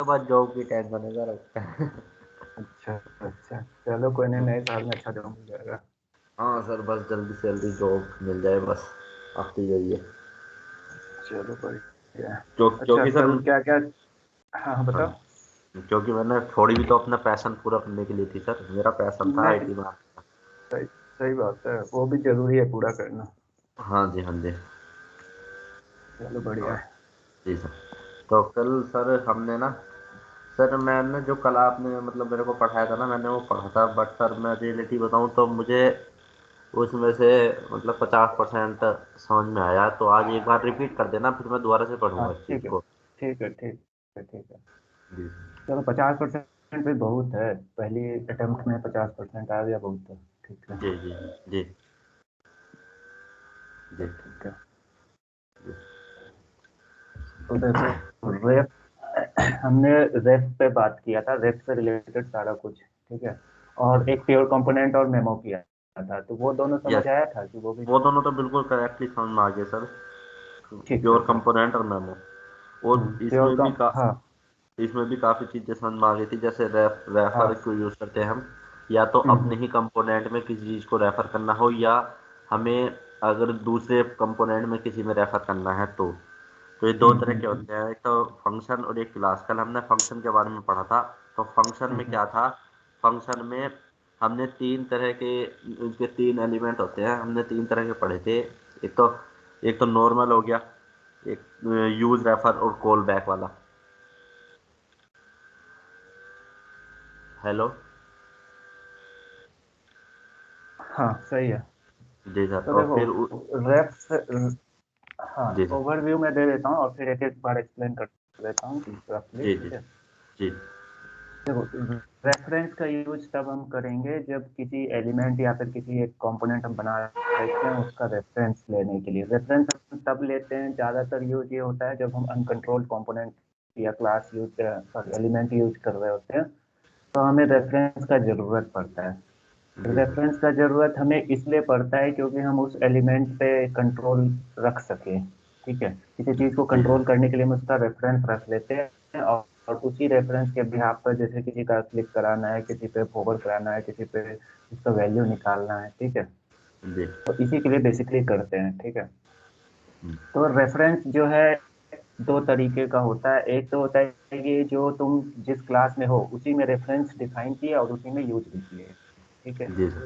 बाद जॉब की टेंशन है सर। अच्छा अच्छा, चलो कोई नहीं, नए साल में अच्छा जॉब मिल जाएगा। हाँ सर, बस जल्दी से जल्दी जॉब मिल जाए बस, आपकी यही है। चलो बढ़िया है। अच्छा क्योंकि सर, कल क्या क्या। हाँ हाँ हाँ, बताओ। क्योंकि मैंने थोड़ी भी तो अपना पैशन पूरा करने के लिए थी सर, मेरा पैशन था नहीं, आईटी में। सही सही बात है, वो भी जरूरी है पूरा करना। हाँ जी, हाँ जी। चलो बढ़िया और है। जी सर, तो कल सर हमने ना, सर मैंने जो कल आपने मतलब मेरे को पढ़ाया था ना, मैंने वो पढ़ा था, बट सर मैं रियलिटी बताऊँ तो मुझे उसमें से मतलब 50% समझ में आया। तो आज एक बार रिपीट कर देना, फिर मैं दोबारा से हाँ पढ़ूंगा इस चीज़ ठीक है को। ठीक है ठीक है ठीक है। जी चलो 50% भी बहुत है, पहली अटेम्प्ट में 50% आ गया, बहुत है। ठीक है। जी जी जी जी सब ठीक है। जी। तो देखो, रेप हमने रेप पे बात किया था, रेप से रिलेटेड सारा कुछ, ठीक है। और एक प्योर कंपोनेंट और मेमो किया था, तो वो दोनों समझ यस, आया था कि वो भी। वो दोनों तो बिल्कुल करेक्टली समझ में आ गए सर, ठीक है प्योर सर। कंपोनेंट और मेमो। और प्योर कम हाँ। इसमें भी काफ़ी चीज़ें समझ में आ गई थी, जैसे रेफर हाँ। को यूज़ करते हैं हम, या तो अपने हम्म। ही कंपोनेंट में किसी चीज़ को रेफर करना हो, या हमें अगर दूसरे कंपोनेंट में किसी में रेफर करना है तो ये दो तरह के हम्म। होते हैं, एक तो फंक्शन और एक क्लास। कल हमने फंक्शन के बारे में पढ़ा था। तो फंक्शन में हम्म। क्या था, फंक्शन में हमने तीन तरह के, उसके तीन एलिमेंट होते हैं, हमने तीन तरह के पढ़े थे। एक तो नॉर्मल हो गया, एक यूज रेफर और कॉल बैक वाला। हेलो। हाँ सही है। जी सर, तो और देखो, फिर रेप से, हाँ जी सर। ओवरव्यू में दे देता हूँ और फिर एक एक बार एक्सप्लेन कर देता हूँ रफली, जी जी ठीक है। जी देखो, रेफरेंस का यूज तब हम करेंगे जब किसी एलिमेंट या फिर किसी एक कंपोनेंट हम बना रहे हैं उसका रेफरेंस लेने के लिए। रेफरेंस हम तब लेते हैं, ज्यादातर यूज ये होता है जब हम अनकंट्रोल्ड कंपोनेंट या class use, sorry element use कर रहे होते हैं, तो हमें रेफरेंस का जरूरत पड़ता है। जी सर। रेफरेंस का जरूरत हमें इसलिए पड़ता है क्योंकि हम उस एलिमेंट पे कंट्रोल रख सकें, ठीक है। किसी चीज को जी कंट्रोल सर। करने के लिए हम उसका रेफरेंस रख लेते हैं, और उसी रेफरेंस के बिहाफ पर जैसे किसी का क्लिक कराना है, किसी पे फॉरवर्ड कराना है, किसी पे उसका वैल्यू निकालना है, ठीक है। जी। तो इसी के लिए बेसिकली करते हैं, ठीक है। हम्म, तो रेफरेंस जो है दो तरीके का होता है। एक तो होता है कि जो तुम जिस क्लास में हो उसी में रेफरेंस डिफाइन किए और उसी में यूज भी किए, ठीक है। जी सर।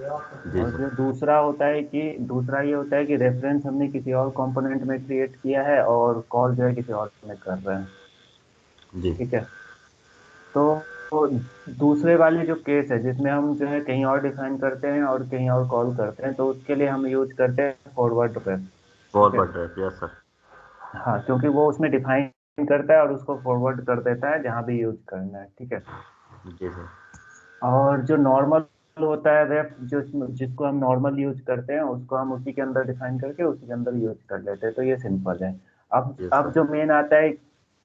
जी और सर। जो दूसरा होता है कि दूसरा ये होता है कि रेफरेंस हमने किसी और कंपोनेंट में क्रिएट किया है और कॉल जो है किसी और में कर रहे हैं, जी ठीक है। तो दूसरे वाले जो केस है जिसमें हम जो है कहीं और डिफाइन करते हैं और कहीं और कॉल करते हैं, तो उसके लिए हम यूज करते हैं फॉरवर्ड रेफ, ठीक है। Forward drive, yes sir. हाँ, क्योंकि वो उसमें डिफाइन करता है और उसको फॉरवर्ड कर देता है जहां भी यूज करना है, ठीक है। जी सर। और जो नॉर्मल होता है रेफ, जो जिसको हम नॉर्मल यूज करते हैं उसको हम उसी के अंदर डिफाइन करके उसी के अंदर यूज कर लेते हैं, तो ये सिंपल है। अब यस अब सर। जो मेन आता है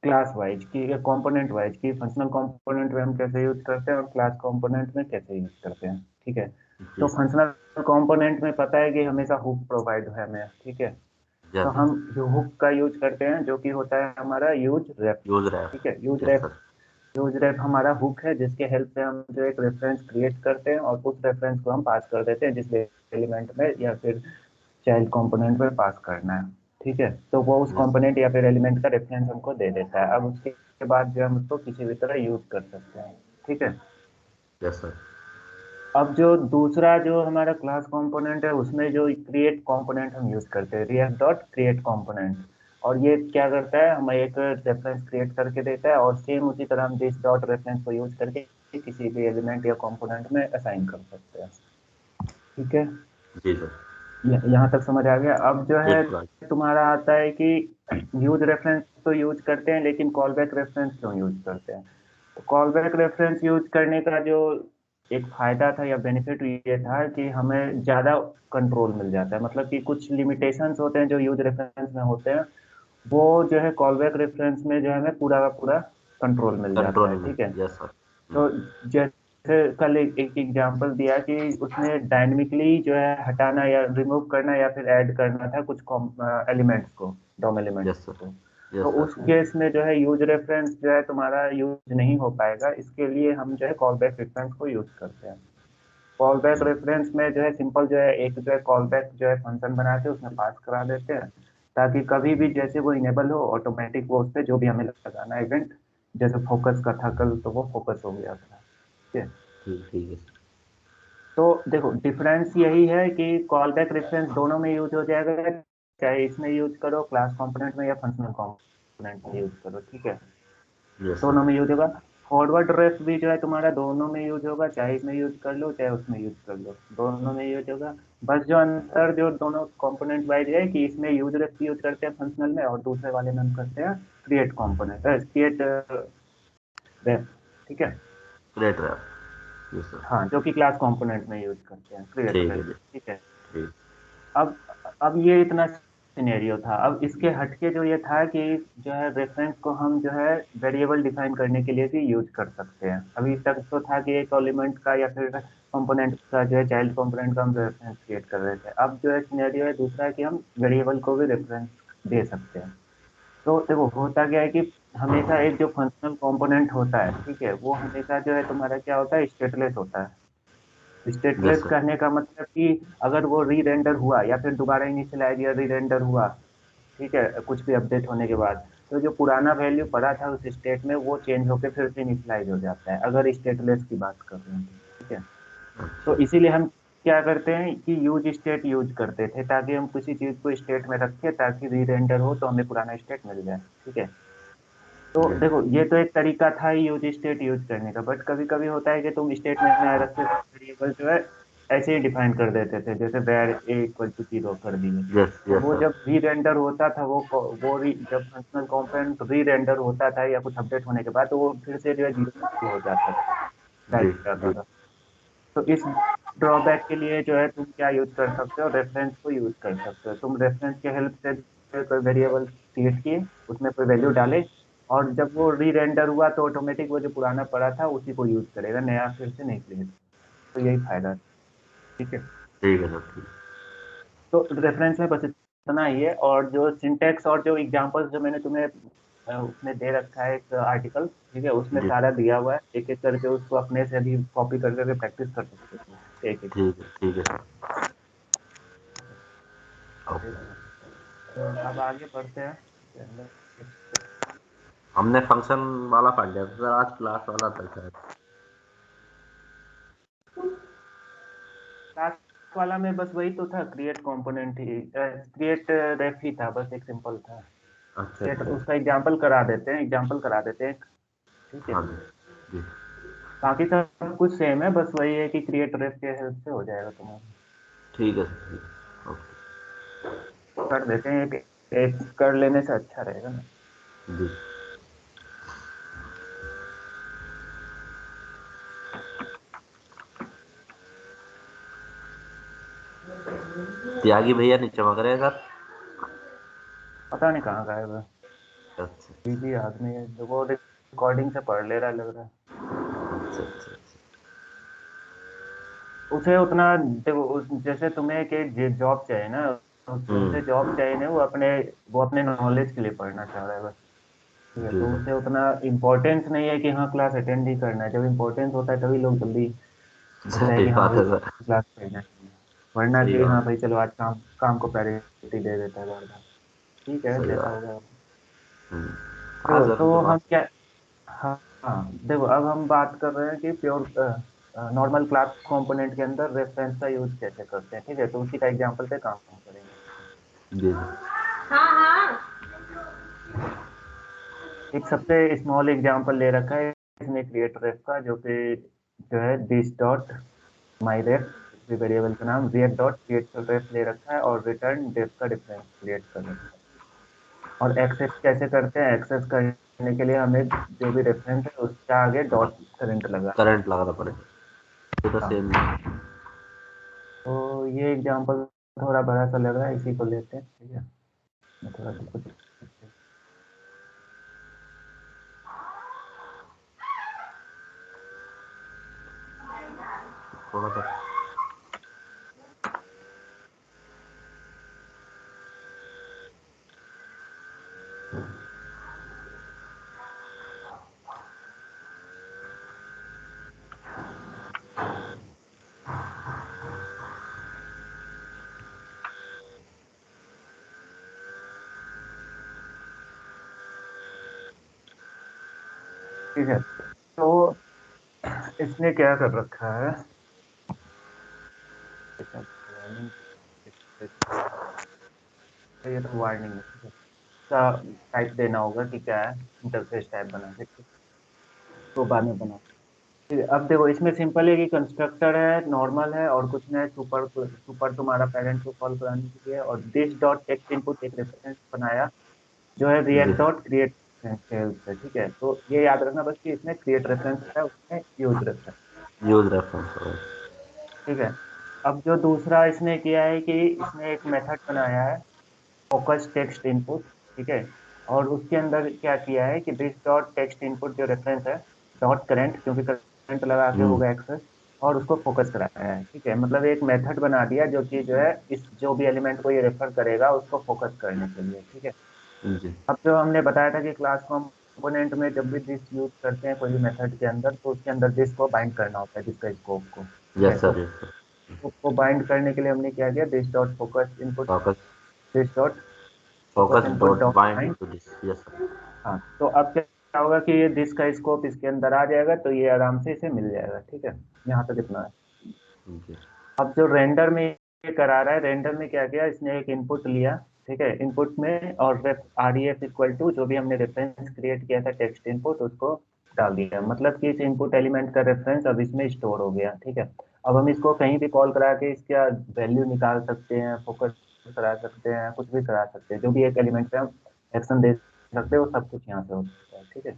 क्लास वाइज की, कंपोनेंट वाइज की, फंक्शनल कंपोनेंट में हम कैसे यूज करते हैं और क्लास कंपोनेंट में कैसे यूज करते हैं, ठीक है। तो जी सर। फंक्शनल कंपोनेंट में पता है कि हमेशा हुक प्रोवाइड है हमें, ठीक है। तो यस हम सर। हुक का यूज करते हैं जो कि होता है हमारा यूज रेफ, यूज रैप। ठीक है। Use yes ref, sir. Use ref हमारा हुक है जिसके हेल्प से हम जो एक रेफरेंस क्रिएट करते हैं और उस रेफरेंस को हम पास कर देते हैं जिस एलिमेंट में या फिर चाइल्ड कंपोनेंट में पास करना है, ठीक है। तो वो उस यस कंपोनेंट या फिर एलिमेंट का रेफरेंस हमको दे देता है। अब उसके बाद जो हम उसको किसी भी तरह यूज कर सकते हैं, ठीक है। Yes sir. अब जो दूसरा जो हमारा क्लास कंपोनेंट है उसमें जो क्रिएट कंपोनेंट हम यूज करते हैं, रिएक्ट डॉट क्रिएट कंपोनेंट। और ये क्या करता है, हमें एक रेफरेंस क्रिएट करके देता है और सेम उसी तरह हम दिस डॉट रेफरेंस को यूज करके किसी भी एलिमेंट या कंपोनेंट में असाइन कर सकते हैं, ठीक है। जी सर। यहाँ तक समझ आ गया। अब जो है बिल्कुल। तुम्हारा आता है कि यूज रेफरेंस तो यूज करते हैं लेकिन कॉल बैक रेफरेंस क्यों यूज करते हैं। तो कॉल बैक रेफरेंस यूज करने का जो एक फायदा था या बेनिफिट ये था कि हमें ज्यादा कंट्रोल मिल जाता है। मतलब कि कुछ लिमिटेशंस होते हैं जो यूज रेफरेंस में होते हैं, वो जो है कॉल बैक रेफरेंस में जो है हमें पूरा का पूरा कंट्रोल मिल जाता कंट्रोल है, में। ठीक है। Yes sir. तो जैसे कल एक एग्जांपल दिया कि उसने डायनेमिकली जो है हटाना या रिमूव करना या फिर ऐड करना था कुछ एलिमेंट्स को, डॉम यस एलिमेंट्स सर। को। तो यस उस सर। केस में जो है यूज रेफरेंस जो है तुम्हारा यूज नहीं हो पाएगा, इसके लिए हम जो है कॉल बैक रेफरेंस को यूज करते हैं। कॉल बैक रेफरेंस में जो है सिंपल जो है एक जो है कॉल बैक जो है फंक्शन बना के उसमें पास करा देते हैं, ताकि कभी भी जैसे वो इनेबल हो ऑटोमेटिक वो उस पर जो भी हमें लगाना है इवेंट, जैसे फोकस का था कल तो वो फोकस हो गया था। ठीक है। ठीक ठीक है सर। तो देखो डिफरेंस यही है कि कॉल बैक रेफरेंस दोनों में यूज हो जाएगा, चाहे इसमें यूज करो क्लास कंपोनेंट में या फंक्शनल कंपोनेंट में यूज करो। ठीक है। यस दोनों सर। में यूज होगा। फॉरवर्ड रेफ भी जो है तुम्हारा दोनों में यूज होगा, चाहे इसमें यूज कर लो चाहे उसमें यूज कर लो, दोनों में यूज होगा। बस जो अंतर जो दोनों कंपोनेंट वाइज है कि इसमें यूज रेफ यूज करते हैं फंक्शनल में और दूसरे वाले में हम करते हैं क्रिएट कंपोनेंट क्रिएट रेफ। ठीक है। Great ref. Yes sir. हाँ, जो कि क्लास कंपोनेंट में यूज करते हैं क्रिएट ठीक रेफ। है जी। ठीक है। ठीक। अब अब ये इतना सिनेरियो था। अब इसके हटके जो ये था कि जो है रेफरेंस को हम जो है वेरिएबल डिफाइन करने के लिए भी यूज कर सकते हैं। अभी तक तो था कि एक एलिमेंट का या फिर कंपोनेंट का जो है चाइल्ड कंपोनेंट का हम रेफरेंस क्रिएट कर रहे थे। अब जो है सिनेरियो है दूसरा है कि हम वेरिएबल को भी रेफरेंस दे सकते हैं। तो देखो होता क्या है कि हमेशा एक जो फंक्शनल कंपोनेंट होता है, ठीक है, वो हमेशा जो है तुम्हारा क्या होता है स्टेटलेस होता है। Yes stateless sir. कहने का मतलब कि अगर वो री रेंडर हुआ या फिर दोबारा इनिशियलाइज या री रेंडर हुआ, ठीक है, कुछ भी अपडेट होने के बाद, तो जो पुराना वैल्यू पड़ा था उस स्टेट में वो चेंज होकर फिर से इनिशियलाइज हो जाता है, अगर स्टेटलेस की बात कर रहे हैं तो। ठीक है। अच्छा तो अच्छा। इसीलिए हम क्या करते हैं कि यूज स्टेट यूज करते थे, ताकि हम किसी चीज को स्टेट में रखें ताकि री रेंडर हो तो हमें पुराना स्टेट मिल जाए। ठीक है। तो जी देखो ये तो एक तरीका था यूज स्टेट यूज करने का, बट कभी कभी होता है कि तुम स्टेट में ना रख के वेरिएबल जो है ऐसे ही डिफाइन कर देते थे, जैसे var a इक्वल टू 0 कर दिए। यस तो यस वो सर। जब री रेंडर होता था जब फंक्शनल कंपोनेंट री रेंडर होता था या कुछ अपडेट होने के बाद, तो वो फिर से जो है 0 हो जाता था, जी टाइप जाता जी। था। तो इस ड्रॉबैक के लिए जो है तुम क्या यूज कर सकते हो, रेफरेंस को यूज कर सकते हो। तुम रेफरेंस के हेल्प से कोई वेरिएबल क्रिएट किए, उसमें कोई वैल्यू डाले, और जब वो री रेंडर हुआ तो ऑटोमेटिक वो जो पुराना पड़ा था उसी को यूज करेगा, नया फिर से नहीं क्रिएट। तो यही फायदा है। ठीक है। ठीक है सर। ठीक। तो रेफरेंस में बस इतना ही है, और जो सिंटेक्स और जो एग्जांपल्स जो मैंने तुम्हें उसमें दे रखा है एक आर्टिकल, ठीक है, उसमें जी। सारा दिया हुआ है, एक एक करके उसको अपने से भी कॉपी कर करके प्रैक्टिस कर सकते हो एक एक। ठीक है सर। ठीक ओके। है। तो अब आगे बढ़ते हैं। हमने फंक्शन वाला पढ़ लिया था सर, आज क्लास वाला था शायद। क्लास वाला में बस वही तो था, क्रिएट कंपोनेंट ही, क्रिएट रेफ ही था, बस एक सिंपल था। अच्छा क्रिएट अच्छा। उसका एग्जांपल करा देते हैं, एग्जांपल करा देते हैं। ठीक है। हाँ जी। जी। बाकी सब कुछ सेम है, बस वही है कि क्रिएट रेफ के हेल्प से हो जाएगा तुम्हारा। ठीक है सर। ठीक है। ओके। कर देते हैं, एक एक कर लेने से अच्छा रहेगा ना। जी। त्यागी भैया नहीं चमक रहे सर। पता नहीं कहाँ गायब है। अच्छा बिजी आदमी है, जो वो रिकॉर्डिंग से पढ़ ले रहा है लग रहा है। अच्छा अच्छा अच्छा। उसे उतना देखो जैसे तुम्हें कि जॉब चाहिए ना, उसे जॉब चाहिए ना, वो अपने नॉलेज के लिए पढ़ना चाह रहा है बस। ठीक है। जी तो सर। उसे उतना इम्पोर्टेंस नहीं है कि हाँ क्लास अटेंड ही करना है। जब इम्पोर्टेंस होता है तभी लोग जल्दी कहते हैं सही कि हाँ बात भाई है सर। क्लास पे जाएंगे, वरना सही कि हाँ बात। भाई चलो आज काम काम को प्रायोरिटी दे देता है बार बार। ठीक है, सही जैसा बात। होगा। हम्म। हाँ देखो सर तो हम दिमाग। क्या, हाँ हाँ देखो अब हम बात कर रहे हैं कि प्योर नॉर्मल क्लास कंपोनेंट के अंदर रेफरेंस का यूज कैसे करते हैं। ठीक है, तो उसी का एग्जांपल पे काम करेंगे। जी सर। एक सबसे स्मॉल एग्जांपल ले रखा है इसने क्रिएट रेफ का, जो कि जो है this dot my ref, variable का नाम रिएक्ट डॉट क्रिएट रेफ ले रखा है, और रिटर्न डेफ का डिफरेंस क्रिएट कर रखा है। और एक्सेस कैसे करते हैं, एक्सेस करने के लिए हमें जो भी रेफरेंस है उसके आगे डॉट करंट लगाना है। करंट लगाना पड़ेगा। ये तो हाँ। सेम। तो ये एग्जांपल थोड़ा बड़ा सा लग रहा है, इसी को लेते हैं। ठीक है। मैं थोड़ा सा कुछ थोड़ा सा। ठीक है। तो इसने क्या कर रखा है, वार्निंग, ये तो वार्निंग है, ठीक है। इसका टाइप देना होगा कि क्या है, इंटरफेस टाइप बना के, ठीक, तो बाद में बना। ठीक है, अब देखो इसमें सिंपल है कि कंस्ट्रक्टर है, नॉर्मल है, और कुछ नहीं, सुपर सुपर तुम्हारा पेरेंट को कॉल कराने के लिए, और दिस डॉट टेक्स्ट इनपुट एक रेफरेंस बनाया जो है जी। रिएक्ट डॉट क्रिएट हेल्प से, ठीक है। तो ये याद रखना बस कि इसमें क्रिएट रेफरेंस है, उसमें यूज रेफरेंस, यूज रेफरेंस। ठीक है। अब जो दूसरा इसने किया है कि इसने एक मेथड बनाया है फोकस टेक्स्ट इनपुट, ठीक है। और उसके अंदर क्या किया है कि दिस डॉट टेक्स्ट इनपुट जो रेफरेंस है डॉट करेंट, क्योंकि करंट लगा के हम्म। होगा एक्सेस, और उसको फोकस कराया है, ठीक है। मतलब एक मेथड बना दिया जो कि जो है इस जो भी एलिमेंट को ये रेफर करेगा उसको फोकस करने के लिए, ठीक है। जी। अब जो हमने बताया था कि क्लास कंपोनेंट में जब भी दिस यूज करते हैं कोई भी मेथड के अंदर, तो उसके अंदर दिस को बाइंड करना होता है, जिसका स्कोप को, ठीक है। यस तो सर, यस सर। उसको बाइंड करने के लिए हमने क्या किया, this dot focus input, focus this dot focus focus input dot dot bind bind. To this. Yes sir. हाँ, तो अब क्या होगा कि ये दिस का स्कोप इसके अंदर आ जाएगा, तो ये आराम से इसे मिल जाएगा, ठीक है। यहाँ तक इतना है। जी। अब जो रेंडर में ये करा रहा है, रेंडर में क्या किया, इसने एक इनपुट लिया, ठीक है। इनपुट में और R E F equal to जो भी हमने रेफरेंस क्रिएट किया था टेक्स्ट इनपुट, उसको डाल दिया। मतलब कि इस इनपुट एलिमेंट का रेफरेंस अब इसमें स्टोर हो गया, ठीक है। अब हम इसको कहीं भी कॉल करा के इसका वैल्यू निकाल सकते हैं, फोकस करा सकते हैं, कुछ भी करा सकते हैं, जो भी एक एलिमेंट पे हम एक्शन दे सकते हैं वो सब कुछ यहाँ से हो सकता है, ठीक है।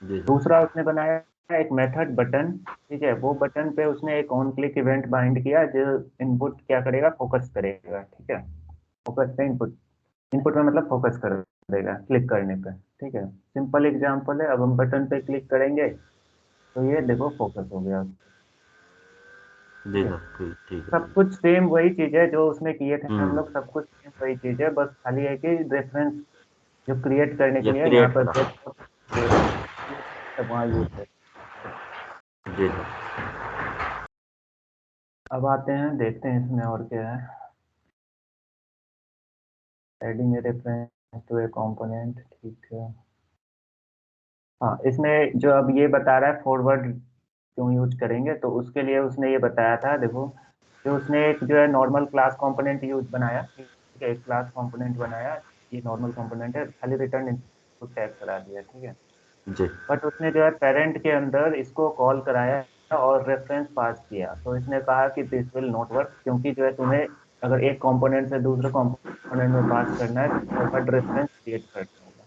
जी सर। दूसरा उसने बनाया एक मेथड बटन, ठीक है। वो बटन पे उसने एक ऑन क्लिक इवेंट बाइंड किया जो इनपुट क्या करेगा, फोकस करेगा, ठीक है। फोकस पे इनपुट, इनपुट में मतलब फोकस कर देगा क्लिक करने पे, ठीक है। सिंपल एग्जांपल है, अब हम बटन पे क्लिक करेंगे तो ये देखो फोकस हो गया, ठीक जी है। सर, ठीक ठीक है। सब कुछ सेम वही चीज है जो उसमें किए थे हम हम्म। लोग, सब कुछ सेम वही चीज है, बस खाली है कि रेफरेंस जो क्रिएट करने के ये लिए यहाँ क्रिएट पर करा। वहाँ यूज है। जी सर। अब आते हैं, देखते हैं इसमें और क्या है। Adding a reference to a component, ठीक है। हाँ, इसमें जो अब ये बता रहा है फॉरवर्ड क्यों यूज करेंगे, तो उसके लिए उसने ये बताया था, देखो जो उसने एक जो है नॉर्मल क्लास कंपोनेंट यूज बनाया, ठीक है। एक क्लास कंपोनेंट बनाया, ये नॉर्मल कंपोनेंट है, खाली रिटर्न इनपुट टैग करा दिया, ठीक है। जी। बट उसने जो है पेरेंट के अंदर इसको कॉल कराया और रेफरेंस पास किया, तो इसने कहा कि दिस विल नॉट वर्क, क्योंकि जो है तुम्हें अगर एक कंपोनेंट से दूसरे कंपोनेंट में पास करना है तो फॉरवर्ड रेफरेंस क्रिएट करना होगा।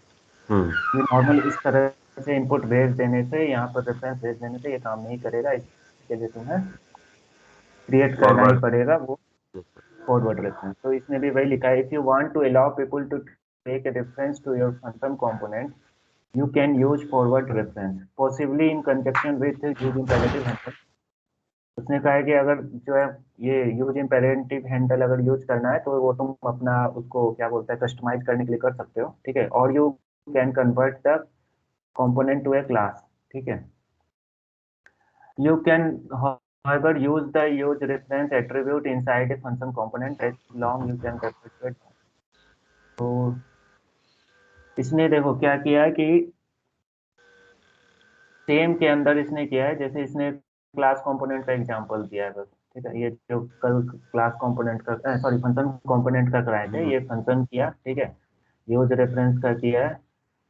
हम्म। ये नॉर्मल इस तरह से इनपुट भेज देने से, यहाँ पर रेफरेंस भेज देने से ये काम नहीं करेगा, इसके लिए तुम्हें क्रिएट करना ही फॉरवर्ड। पड़ेगा वो यस सर। Forward reference. तो इसमें भी वही लिखा है, if you want to allow people to take a reference to your function component you can use forward reference possibly in conjunction with use imperative handle। उसने कहा है कि अगर जो है ये यूज इम्पेरेटिव हैंडल अगर यूज करना है तो वो तुम अपना उसको क्या बोलते हैं कस्टमाइज करने के लिए कर सकते हो, ठीक है। और you can convert the component to a class, ठीक है। You can however use the use reference attribute inside a function component as long you can refer to it। तो इसने देखो क्या किया है कि सेम के अंदर इसने किया है, जैसे इसने क्लास कंपोनेंट का एग्जांपल दिया है बस, ठीक है। ये जो कल क्लास कंपोनेंट का सॉरी फंक्शन कंपोनेंट का कराए थे, हम्म। ये फंक्शन किया, ठीक है। यूज रेफरेंस का किया है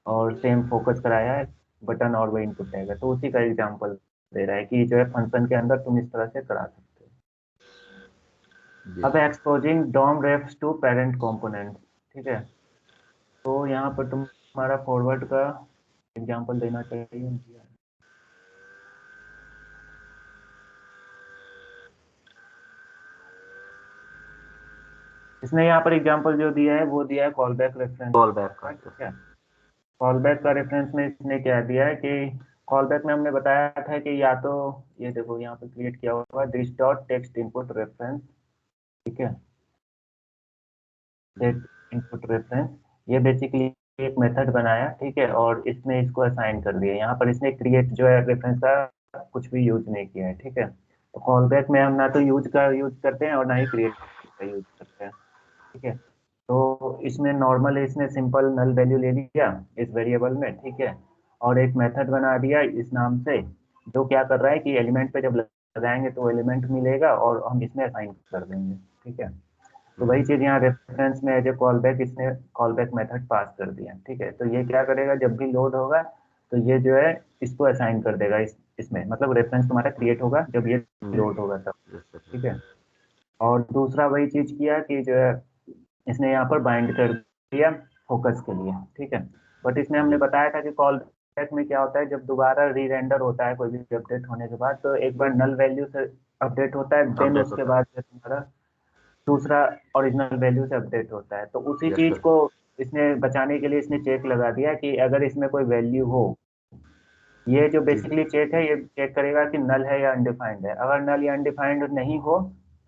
और सेम फोकस कराया है, बटन और वो इनपुट रहेगा, तो उसी का एग्जांपल दे रहा है कि जो है फंक्शन के अंदर तुम इस तरह से करा सकते जी हो। अब sir. Exposing DOM refs to parent component, ठीक है। तो यहाँ पर तुम्हारा फॉरवर्ड का एग्जांपल देना चाहिए। इसने यहाँ पर एग्जांपल जो दिया है वो दिया है call back reference call back का, करते ठीक है। कॉल बैक का रेफरेंस में इसने क्या दिया है कि कॉल बैक में हमने बताया था कि या तो ये देखो यहाँ पे क्रिएट किया हुआ this dot text input reference, ठीक है। हैं। टेक्स्ट इनपुट रेफरेंस, ये बेसिकली एक मेथड बनाया, ठीक है। और इसमें इसको असाइन कर दिया, यहाँ पर इसने क्रिएट जो है रेफरेंस का कुछ भी यूज नहीं किया है, ठीक है। तो कॉल बैक में हम ना तो यूज का यूज करते हैं और ना ही क्रिएट का यूज करते हैं, ठीक है। तो इसमें नॉर्मल इसने सिंपल नल वैल्यू ले लिया इस वेरिएबल में, ठीक है। और एक मेथड बना दिया इस नाम से, जो क्या कर रहा है कि एलिमेंट पे जब लगाएंगे तो एलिमेंट मिलेगा और हम इसमें असाइन कर देंगे। ठीक है, तो वही चीज यहाँ रेफरेंस में एज ए कॉल बैक इसने कॉल बैक मेथड पास कर दिया। ठीक है, तो ये क्या करेगा, जब भी लोड होगा तो ये जो है इसको असाइन कर देगा इसमें, मतलब रेफरेंस तुम्हारा क्रिएट होगा जब ये लोड होगा तब। ठीक है, और दूसरा वही चीज किया कि जो है इसने यहाँ पर बाइंड कर दिया फोकस के लिए। ठीक है, बट इसमें हमने बताया था कि कॉल बैक में क्या होता है, जब दोबारा री रेंडर होता है कोई भी अपडेट होने के बाद, तो एक बार नल वैल्यू से अपडेट होता है, देन अपडेट उसके होता बाद जो तुम्हारा दूसरा ओरिजिनल वैल्यू से अपडेट होता है। तो उसी है। यस चीज सर। को इसने बचाने के लिए इसने चेक लगा दिया कि अगर इसमें कोई वैल्यू हो, ये जो जी बेसिकली चेक है ये चेक करेगा कि नल है या अनडिफाइंड है। अगर नल या अनडिफाइंड नहीं हो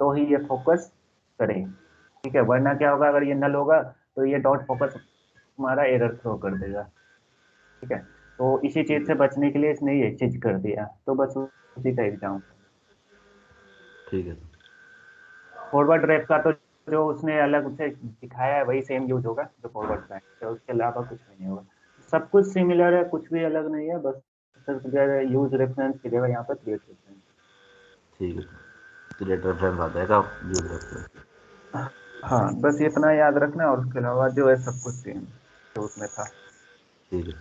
तो ही ये फोकस करे। ठीक है, वरना क्या होगा, अगर ये नल होगा तो ये डॉट फोकस हमारा एरर थ्रो कर देगा। ठीक है, तो इसी चीज ठीक से है। बचने के लिए इसने ये चीज कर दिया, तो बस उसी का एग्जाम। ठीक है। फॉरवर्ड ड्राइव का तो जो उसने अलग उसे दिखाया है वही सेम यूज होगा जो फॉरवर्ड ड्राइव है, उसके अलावा कुछ भी नहीं होगा। सब कुछ सिमिलर है, कुछ भी अलग नहीं है, बस सिर्फ जो है यूज रेफरेंस की जगह यहाँ पर क्रिएट रेफरेंस। ठीक है। क्रिएट रेफरेंस आ जाएगा, यूज रेफरेंस। हाँ, बस ये इतना याद रखना, और उसके अलावा जो है सब कुछ सेम जो उसमें था। ठीक है।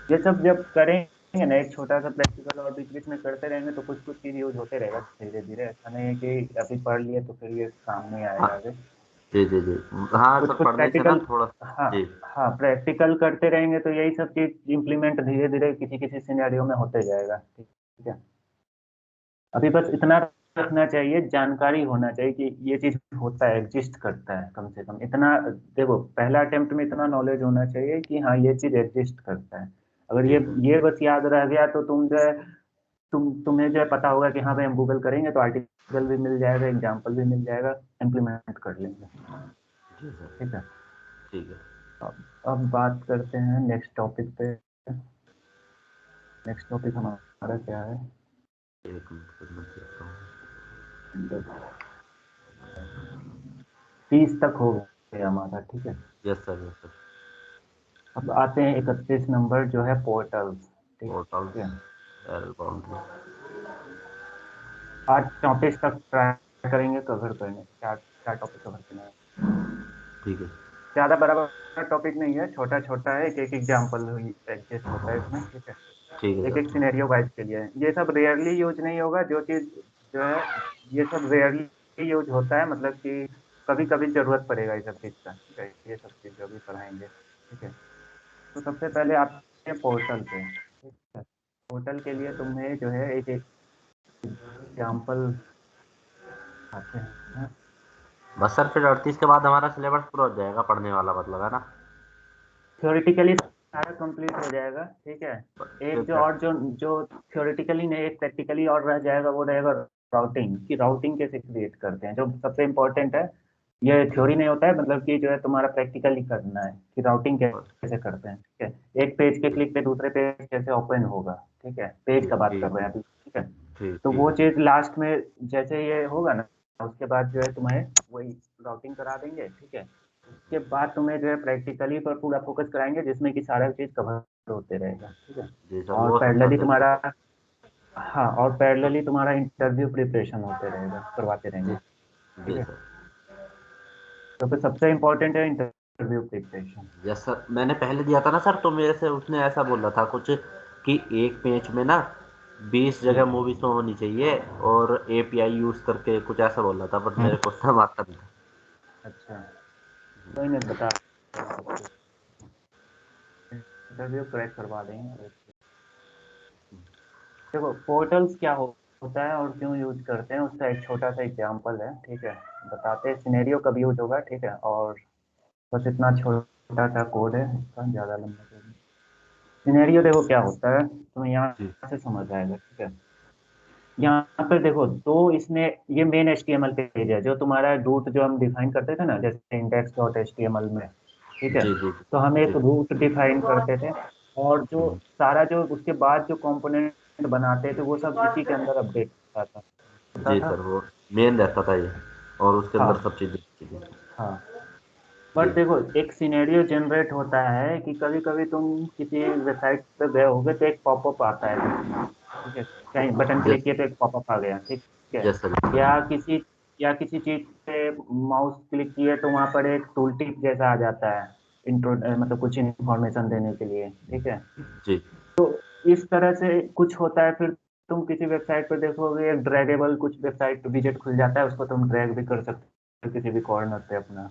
ये सब जब करेंगे ना, एक छोटा सा प्रैक्टिकल और बीच बीच में करते रहेंगे तो कुछ कुछ चीज यूज होते रहेगा धीरे धीरे। ऐसा नहीं है कि अभी पढ़ लिए तो फिर ये काम नहीं हाँ आएगा आगे। जी जी जी। हाँ कुछ सर, कुछ पढ़ने से ना प्रैक्टिकल, थोड़ा। हाँ जी। हाँ, प्रैक्टिकल करते रहेंगे तो यही सब चीज इम्प्लीमेंट धीरे धीरे किसी किसी सिनेरियो में होते जाएगा। ठीक है, अभी बस इतना रखना चाहिए, जानकारी होना चाहिए कि ये चीज होता है, एग्जिस्ट करता है, कम से कम इतना। देखो, पहला अटेम्प्ट में इतना नॉलेज होना चाहिए कि हाँ ये चीज एग्जिस्ट करता है। अगर जी सर। ये बस याद रह गया तो तुम जो है तुम्हें जो है पता होगा कि हाँ भाई हम गूगल करेंगे तो आर्टिकल भी मिल जाएगा, एग्जाम्पल भी मिल जाएगा, इम्प्लीमेंट कर लेंगे। जी सर। ठीक है, ठीक है। अब बात करते हैं नेक्स्ट टॉपिक पे। नेक्स्ट टॉपिक हमारा क्या है? एक मिनट सर, मैं देखता हूँ। 30 तक हो गया हमारा। ठीक है, यस सर, यस सर। अब आते हैं 31 नंबर जो है पोर्टल्स। ठीक पोर्टल्स, है, एरर बाउंड्री। आज 34 तक ट्राई करेंगे कवर करने, चार चार टॉपिक कवर करना है। ठीक है। ज्यादा बड़ा टॉपिक नहीं है, छोटा छोटा है, एक एक एग्जाम्पल एग्जिस्ट होता है इसमें। ठीक है, ठीक है एक एक सर। सिनेरियो वाइज के लिए है। ये सब रेयरली यूज नहीं होगा जो चीज जो है, ये सब रेयरली यूज होता है, मतलब कि कभी कभी जरूरत पड़ेगा इस सब चीज का। ठीक है, ये सब चीज जो भी पढ़ाएंगे। ठीक है, तो सबसे पहले आपके पोर्टल पे। ठीक है, पोर्टल के लिए तुम्हें जो है एक एग्जाम्पल आते हैं। बस सर, फिर 38 के बाद हमारा सिलेबस पूरा हो जाएगा पढ़ने वाला, मतलब है ना? थ्योरेटिकली सारा कंप्लीट हो जाएगा। ठीक है, फिर एक जो और जो जो थ्योरेटिकली नहीं, एक प्रैक्टिकली और रह जाएगा, वो रहेगा राउटिंग, कि राउटिंग कैसे क्रिएट करते हैं, जो सबसे इम्पोर्टेंट है। ये थ्योरी नहीं होता है, मतलब कि जो है तुम्हारा प्रैक्टिकली करना है कि राउटिंग कैसे करते हैं। ठीक है, एक पेज के ठीक क्लिक पे दूसरे पेज कैसे ओपन होगा। ठीक है, पेज ठीक का बात कर ठीक रहे हैं अभी। ठीक है, ठीक तो ठीक वो है सर। चीज लास्ट में जैसे ये होगा ना, उसके बाद जो है तुम्हें वही राउटिंग करा देंगे। ठीक है, उसके बाद तुम्हें जो है प्रैक्टिकली पर पूरा फोकस कराएंगे, जिसमें कि सारा चीज कवर होते रहेगा। ठीक है, जी सर, और वो सबसे पैरेलली अच्छा है तुम्हारा, सर। हाँ, और पैरेलली तुम्हारा इंटरव्यू प्रिपरेशन होते रहेगा, करवाते जी रहेंगे। ठीक जी है, सर। तो फिर सबसे इम्पोर्टेंट है इंटरव्यू प्रिपरेशन। यस सर, मैंने पहले दिया था ना सर, तो मेरे से उसने ऐसा बोला था कुछ कि एक पेज में ना 20 जी, जगह मूवी शो होनी चाहिए, और एपीआई यूज करके कुछ ऐसा बोला था, बट मेरे को सब आता नहीं था। अच्छा, कोई नहीं, बता इंटरव्यू क्रैक करवा देंगे। देखो, पोर्टल्स क्या होता है और क्यों यूज करते हैं, उसका एक छोटा सा एग्जांपल है। ठीक है, बताते हैं सिनेरियो कब यूज होगा। ठीक है, और बस इतना छोटा सा कोड है इसका, ज़्यादा लंबा कोड नहीं। सिनेरियो देखो क्या होता है, तुम्हें जी यहाँ से समझ आएगा। ठीक है, यहाँ पर देखो, दो इसने, ये मेन एचटीएमएल पेज है, जो तुम्हारा रूट जो हम डिफाइन करते थे ना, जैसे इंडेक्स डॉट एचटीएमएल में। ठीक है, जी जी तो हम जी। एक रूट डिफाइन करते थे, और जो हम्म, सारा जो उसके बाद जो कंपोनेंट बनाते थे वो सब इसी के अंदर अपडेट होता जी था। सर, वो मेन रहता था ये, और उसके अंदर हाँ सब चीज़ दिखती थी। हाँ, बट जी। देखो एक सिनेरियो जनरेट होता है कि कभी कभी तुम किसी वेबसाइट पे गए होगे तो एक पॉपअप आता है बीच में, ठीक है, कहीं बटन क्लिक यस। किए तो एक पॉपअप आ गया, ठीक है। Yes sir. या किसी या किसी चीज पे माउस क्लिक किए तो वहां पर एक टूल टिप जैसा आ जाता है, इंट्रो मतलब कुछ इन्फॉर्मेशन देने के लिए, ठीक है। जी। इस तरह से कुछ होता है। फिर तुम किसी वेबसाइट पर देखोगे एक ड्रैगेबल कुछ वेबसाइट विजेट खुल जाता है, उसको तुम ड्रैग भी कर सकते हो किसी भी कॉर्नर पे अपना,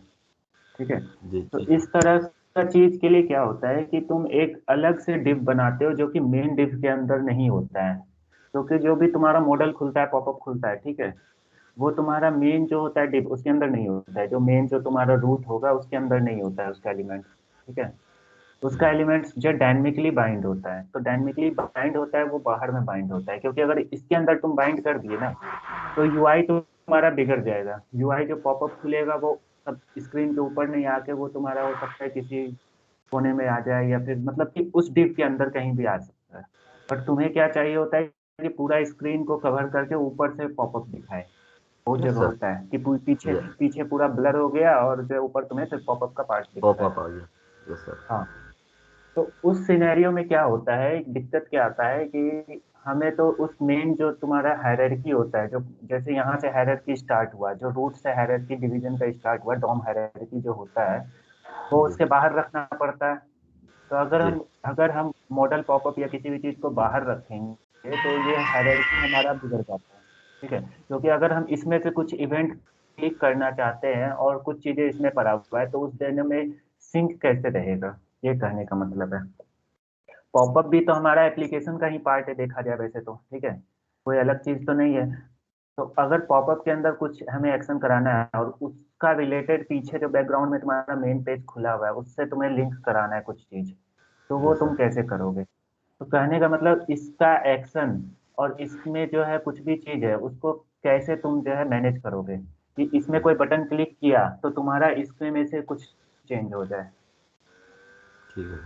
ठीक है। जी। तो जी इस तरह का चीज के लिए क्या होता है कि तुम एक अलग से डिव बनाते हो जो कि मेन डिव के अंदर नहीं होता है। क्योंकि जो भी तुम्हारा मॉडल खुलता है, पॉपअप खुलता है, ठीक है, वो तुम्हारा मेन जो होता है डिव उसके अंदर नहीं होता है। जो मेन जो तुम्हारा रूट होगा उसके अंदर नहीं होता है उसका एलिमेंट, ठीक है। उसका एलिमेंट जो डायनेमिकली बाइंड होता है, तो डायनेमिकली बाइंड होता है वो बाहर में बाइंड होता है, क्योंकि अगर इसके अंदर तुम बाइंड कर दिए ना तो यूआई तुम्हारा बिगड़ जाएगा। यूआई जो पॉपअप खुलेगा वो सब स्क्रीन के ऊपर नहीं आके वो तुम्हारा हो सकता है किसी कोने में आ जाए, या फिर मतलब कि उस डिव के अंदर कहीं भी आ सकता है। बट तुम्हें क्या चाहिए होता है कि पूरा स्क्रीन को कवर करके ऊपर से पॉपअप दिखाए। बहुत यस जगह सर। होता है कि पीछे यस। पीछे पूरा ब्लर हो गया और जो ऊपर तुम्हें सिर्फ पॉपअप का पार्ट दिख रहा है। पॉपअप आ गया। Yes sir. हाँ। तो उस सिनेरियो में क्या होता है, एक दिक्कत क्या आता है कि हमें तो उस मेन जो तुम्हारा हायरार्की होता है, जो जैसे यहाँ से हायरार्की स्टार्ट हुआ, जो रूट से हायरार्की डिवीजन का स्टार्ट हुआ, डॉम हायरार्की जो होता है वो जी। उसके बाहर रखना पड़ता है। तो जी। अगर हम मॉडल पॉपअप या किसी भी चीज को बाहर रखेंगे तो ये हायरार्की हमारा बिगड़ जाता है, ठीक है। क्योंकि अगर हम इसमें से कुछ इवेंट क्लिक करना चाहते हैं और कुछ चीजें इसमें पड़ा हुआ है तो उस देने में सिंक कैसे रहेगा, ये कहने का मतलब है। पॉपअप भी तो हमारा एप्लीकेशन का ही पार्ट है देखा जाए वैसे तो, ठीक है, कोई अलग चीज तो नहीं है। तो अगर पॉपअप के अंदर कुछ हमें एक्शन कराना है और उसका रिलेटेड पीछे जो बैकग्राउंड में तुम्हारा मेन पेज खुला हुआ है उससे तुम्हें लिंक कराना है कुछ चीज, तो वो यस तुम सर। कैसे करोगे। तो कहने का मतलब इसका एक्शन और इसमें जो है कुछ भी चीज है उसको कैसे तुम जो है मैनेज करोगे कि इसमें कोई बटन क्लिक किया तो तुम्हारा इसमें में से कुछ चेंज हो जाए। ठीक है।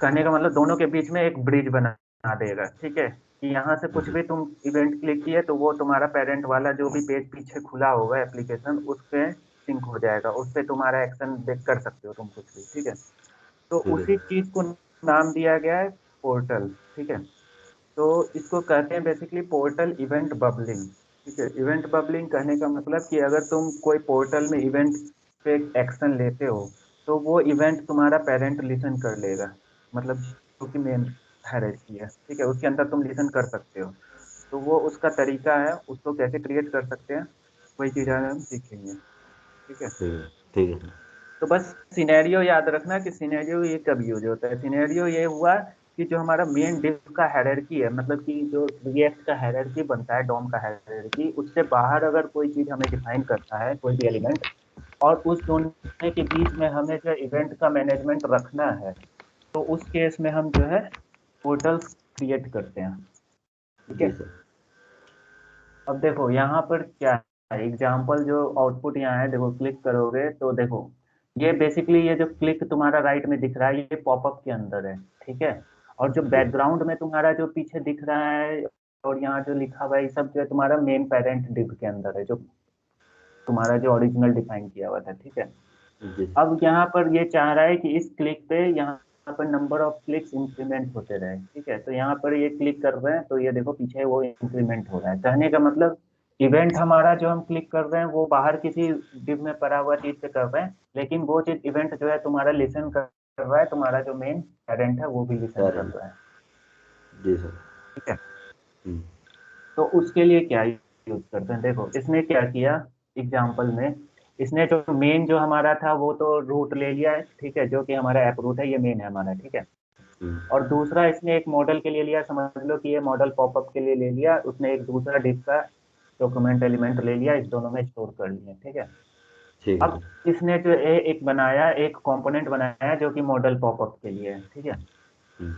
कहने का मतलब दोनों के बीच में एक ब्रिज बना देगा, ठीक है, कि यहाँ से कुछ जी। भी तुम इवेंट क्लिक किए तो वो तुम्हारा पेरेंट वाला जो भी पेज पीछे खुला होगा एप्लीकेशन उस पे सिंक हो जाएगा, उस पे तुम्हारा एक्शन देख कर सकते हो तुम कुछ भी, ठीक है। तो ठीक है उसी सर। चीज को नाम दिया गया है पोर्टल, ठीक है। तो इसको कहते हैं बेसिकली पोर्टल इवेंट बबलिंग, ठीक है। इवेंट बबलिंग कहने का मतलब कि अगर तुम कोई पोर्टल में इवेंट पे एक्शन लेते हो तो वो इवेंट तुम्हारा पेरेंट लिसन कर लेगा, मतलब जो कि मेन हायरार्की है, ठीक है, उसके अंदर तुम लिसन कर सकते हो। तो वो उसका तरीका है, उसको कैसे क्रिएट कर सकते हैं वही चीज आज हम सीखेंगे, ठीक है। ठीक है। ठीक है सर। तो बस सिनेरियो याद रखना कि सिनेरियो ये कब यूज होता है। सिनेरियो ये हुआ कि जो हमारा मेन डिव का हायरार्की है, मतलब कि जो रिएक्ट का हायरार्की बनता है, डोम का हायरार्की, उससे बाहर अगर कोई चीज हमें डिफाइन करता है, कोई भी एलिमेंट, और उस दोनों के बीच में हमें जो इवेंट का मैनेजमेंट रखना है, तो उस केस में हम जो है पोर्टल्स क्रिएट करते हैं, ठीक जी है। सर। अब देखो यहाँ पर क्या है, एग्जाम्पल जो आउटपुट यहाँ है, देखो क्लिक करोगे तो देखो ये बेसिकली ये जो क्लिक तुम्हारा राइट में दिख रहा है ये पॉपअप के अंदर है, ठीक है। और जो जी। बैकग्राउंड में तुम्हारा जो पीछे दिख रहा है और यहाँ जो लिखा हुआ है ये सब जो है तुम्हारा मेन पेरेंट डिव के अंदर है, जो तुम्हारा जो ओरिजिनल डिफाइन किया हुआ था, ठीक है। जी। अब यहाँ पर ये चाह रहा है कि इस क्लिक पे यहाँ पर नंबर ऑफ क्लिक्स इंक्रीमेंट होते रहे, ठीक है। तो यहाँ पर ये क्लिक कर रहे हैं तो ये देखो पीछे वो इंक्रीमेंट हो रहा है। कहने का मतलब इवेंट हमारा जो हम क्लिक कर रहे हैं वो बाहर किसी डिव में पड़ा हुआ चीज पे कर रहे हैं, लेकिन वो चीज इवेंट जो है तुम्हारा लिसन कर रहा है, तुम्हारा जो मेन पेरेंट है वो भी लिसन कर पेरेंट। रहा है, जी सर। ठीक है। हम्म। तो उसके लिए क्या यूज करते हैं, देखो इसने क्या किया एग्जाम्पल में, इसने जो मेन जो हमारा था वो तो रूट ले लिया है, ठीक है, जो कि हमारा ऐप रूट है, ये मेन है हमारा, ठीक है। हम्म। और दूसरा इसने एक मॉडल के लिए लिया, समझ लो कि ये मॉडल पॉपअप के लिए ले लिया उसने, एक दूसरा डिफ का डॉक्यूमेंट एलिमेंट ले लिया, इस दोनों में स्टोर कर लिया, ठीक है। ठीक है अब सर। इसने जो एक बनाया, एक कंपोनेंट बनाया जो कि मॉडल पॉपअप के लिए है, ठीक है। हम्म।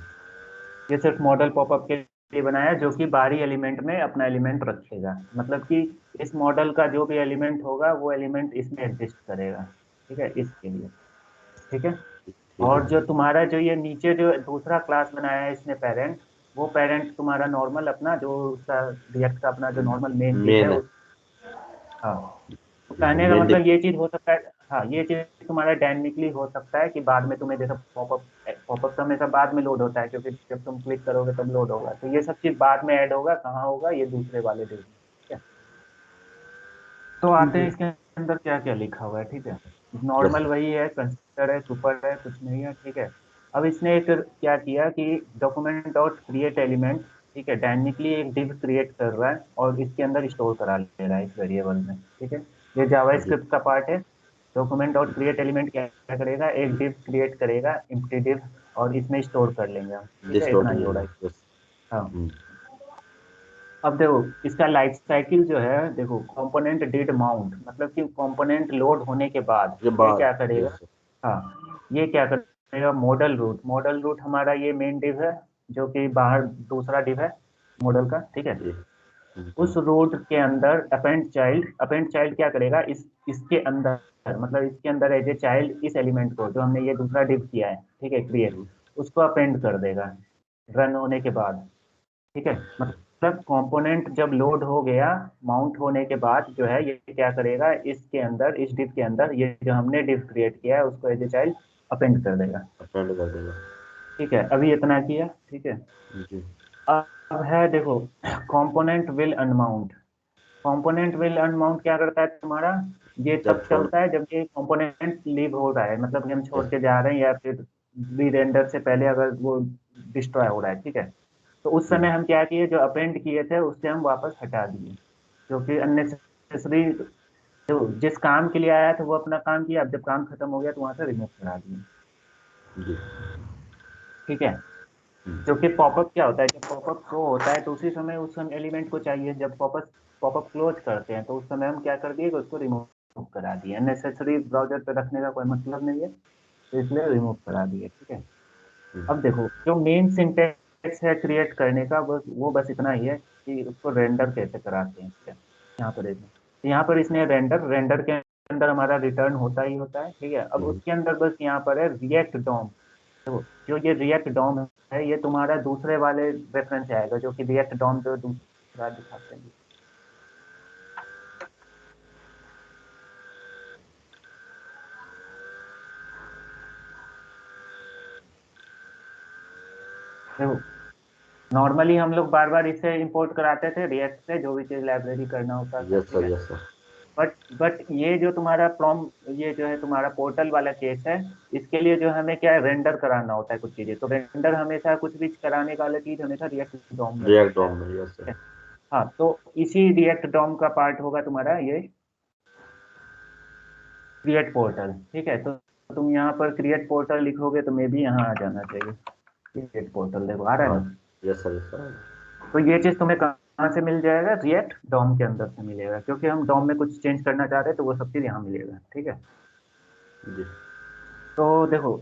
ये सिर्फ मॉडल पॉपअप के लिए बनाया जो कि बाहरी एलिमेंट में अपना एलिमेंट रखेगा, मतलब कि इस मॉडल का जो भी एलिमेंट होगा वो एलिमेंट इसमें एग्जिस्ट करेगा, ठीक है, इसके लिए, ठीक है। ठीक है और जो सर। तुम्हारा जो ये नीचे जो दूसरा क्लास बनाया है इसने पेरेंट, वो पेरेंट तुम्हारा नॉर्मल अपना जो उसका रिएक्ट का अपना जो नॉर्मल मेन डिव है मेन है। उस, हाँ। तो जी सर कहने का मेन मतलब डिप। ये चीज हो सकता है, हाँ, ये चीज तुम्हारा डायनेमिकली हो सकता है कि बाद में तुम्हें जैसा पॉपअप पॉपअप तो हमेशा बाद में लोड होता है, क्योंकि जब तुम क्लिक करोगे तब लोड होगा, तो ये सब चीज बाद में ऐड होगा, कहाँ होगा, ये दूसरे वाले डिव में, ठीक है। तो आते हैं इसके अंदर क्या क्या लिखा हुआ है, ठीक है। यस नॉर्मल वही है, कंस्ट्रक्टर है, सुपर है, कुछ नहीं है, ठीक है। अब इसने एक क्या किया कि डॉक्यूमेंट डॉट क्रिएट एलिमेंट, ठीक है, डायनेमिकली एक डिव क्रिएट कर रहा है और इसके अंदर स्टोर करा ले रहा है इस वेरिएबल में, ठीक है। ये जी जावास्क्रिप्ट का पार्ट है। डॉक्यूमेंट डॉट क्रिएट एलिमेंट क्या क्या करेगा, एक डिव क्रिएट करेगा, एम्प्टी डिव, और इसमें स्टोर कर लेंगे हम, ठीक दिस है, डॉट इतना ही हो रहा लेंगे है। यस। हाँ। अब देखो, इसका लाइफ साइकिल जो है, देखो कंपोनेंट डिड माउंट, मतलब कि कंपोनेंट लोड होने के बाद ये ये बात क्या करेगा। यस। हाँ, ये क्या करेगा, मॉडल रूट, मॉडल रूट हमारा ये मेन डिव है, जो कि बाहर दूसरा डिव है मॉडल का, ठीक है। जी उस रूट के अंदर अपेंड चाइल्ड, अपेंड चाइल्ड क्या करेगा, इस इसके अंदर, मतलब इसके अंदर एज ए चाइल्ड इस एलिमेंट को, जो हमने ये दूसरा डिव किया है, ठीक है, क्रिएट, उसको अपेंड कर देगा रन होने के बाद, ठीक है। मतलब कंपोनेंट जब लोड हो गया, माउंट होने के बाद जो है, ये क्या करेगा, इसके अंदर, इस डिव के अंदर, ये जो हमने डिव क्रिएट किया है उसको एज ए चाइल्ड अपेंड कर देगा, अटेंड कर देगा। ठीक है। अभी इतना किया, ठीक है। जी अब है देखो, component will unmount. Component will unmount क्या करता है तुम्हारा, ये जब तब छोड़ चलता है जब ये कंपोनेंट लीव हो रहा है, मतलब कि हम छोड़ यस के जा रहे हैं, या फिर री रेंडर से पहले अगर वो डिस्ट्रॉय हो रहा है, ठीक है। तो उस जी समय हम क्या किए, जो अपेंड किए थे उससे हम वापस हटा दिए, क्योंकि अननेसेसरी, जो जिस काम के लिए आया था वो अपना काम किया, अब जब काम खत्म हो गया तो वहां से रिमूव करा दिए, जी ठीक है। क्योंकि पॉपअप क्या होता है, जब पॉपअप शो होता है तो उसी समय उस समय एलिमेंट को चाहिए, जब पॉपअप पॉपअप क्लोज करते हैं तो उस समय हम क्या कर दिए कि उसको रिमूव करा दिए, अननेसेसरी ब्राउजर पे रखने का कोई मतलब नहीं है, तो इसलिए रिमूव करा दिए, ठीक है। अब देखो, जो मेन सिंटेक्स है क्रिएट करने का, बस वो बस इतना ही है कि उसको रेंडर कैसे कराते हैं, ठीक है। यहाँ पर देखो, यहाँ पर इसने रेंडर, रेंडर के अंदर हमारा रिटर्न होता ही होता है, ठीक है। अब उसके अंदर बस यहाँ पर है रिएक्ट डॉम। देखो, जो ये रिएक्ट डॉम है, ये तुम्हारा दूसरे वाले रेफरेंस से आएगा, जो कि रिएक्ट डॉम जो दूसरा दिखाते हैं। देखो, नॉर्मली हम लोग बार बार इसे इंपोर्ट कराते थे रिएक्ट से, जो भी चीज लाइब्रेरी करना होता था, यस ठीक सर है। Yes sir. बट ये जो तुम्हारा प्रॉम, ये जो है तुम्हारा पोर्टल वाला केस है, इसके लिए जो हमें क्या है, रेंडर कराना होता है कुछ चीजें, तो रेंडर हमेशा कुछ भी कराने वाला चीज हमेशा रिएक्ट डॉम में रिएक्ट लगता है, डॉम में यस ठीक सर। है। हाँ, तो इसी रिएक्ट डॉम का पार्ट होगा तुम्हारा ये क्रिएट पोर्टल, ठीक है। तो तुम यहाँ पर क्रिएट पोर्टल लिखोगे तो मे भी यहाँ आ जाना चाहिए, क्रिएट पोर्टल देखो आ रहा है हाँ ना। Yes sir yes sir. तो ये चीज तुम्हें कहाँ से मिल जाएगा, रिएक्ट डॉम के अंदर से मिलेगा, क्योंकि हम डॉम में कुछ चेंज करना चाह रहे हैं, तो वो सब चीज यहाँ मिलेगा, ठीक है। जी तो देखो,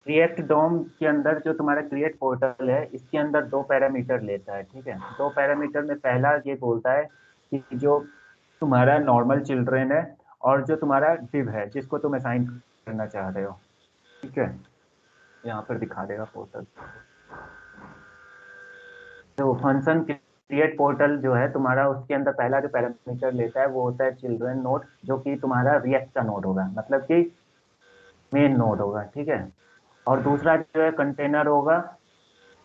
रिएक्ट डॉम के अंदर जो तुम्हारा क्रिएट पोर्टल है, इसके अंदर दो पैरामीटर लेता है, ठीक है। दो पैरामीटर में पहला ये बोलता है कि जो तुम्हारा नॉर्मल चिल्ड्रेन है, और जो तुम्हारा डिव है जिसको तुम असाइन करना चाह रहे हो, ठीक है। यहाँ पर दिखा देगा पोर्टल। तो फंक्शन क्रिएट पोर्टल जो है तुम्हारा, उसके अंदर पहला जो पैरामीटर लेता है वो होता है चिल्ड्रन नोड, जो कि तुम्हारा रिएक्ट का नोड होगा, मतलब कि मेन नोड होगा, ठीक है। और दूसरा जो है कंटेनर होगा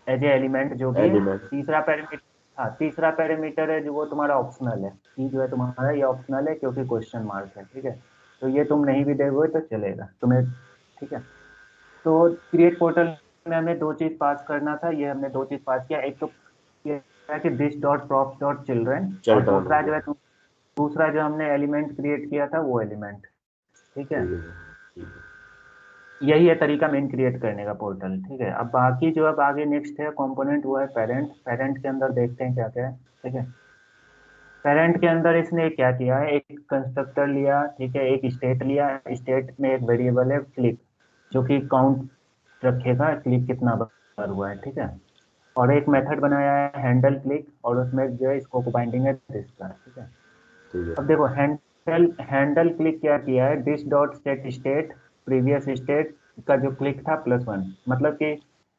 एज ए एलिमेंट, जो कि एलिमेंट तीसरा पैरामीटर। हाँ, तीसरा पैरामीटर है जो वो तुम्हारा ऑप्शनल है, कि जो है तुम्हारा ये ऑप्शनल है क्योंकि क्वेश्चन मार्क है, ठीक है। तो ये तुम नहीं भी दोगे तो चलेगा तुम्हें, ठीक है। तो क्रिएट पोर्टल में हमें दो चीज पास करना था, ये हमने दो चीज पास किया, एक तो ये है कि this dot props dot children, और चिल्ड्रन हो दूसरा जो गया। है दूसरा जो हमने एलिमेंट क्रिएट किया था वो एलिमेंट, ठीक है। ठीक है सर ठीक है। यही है तरीका मेन क्रिएट करने का पोर्टल, ठीक है। अब बाकी जो अब आगे नेक्स्ट है कंपोनेंट, वो है पेरेंट। पेरेंट के अंदर देखते हैं क्या क्या है, ठीक है। पेरेंट के अंदर इसने क्या किया है, एक कंस्ट्रक्टर लिया, ठीक है, एक स्टेट लिया, स्टेट में एक वेरिएबल है क्लिक, जो कि काउंट रखेगा क्लिक कितना बार हुआ है, ठीक है। और एक मेथड बनाया है हैंडल क्लिक, और उसमें जो है स्कोप बाइंडिंग है दिस का, ठीक है। ठीक है अब सर। देखो, हैंडल हैंडल क्लिक क्या किया है, this dot set state previous state का जो क्लिक था +1, मतलब कि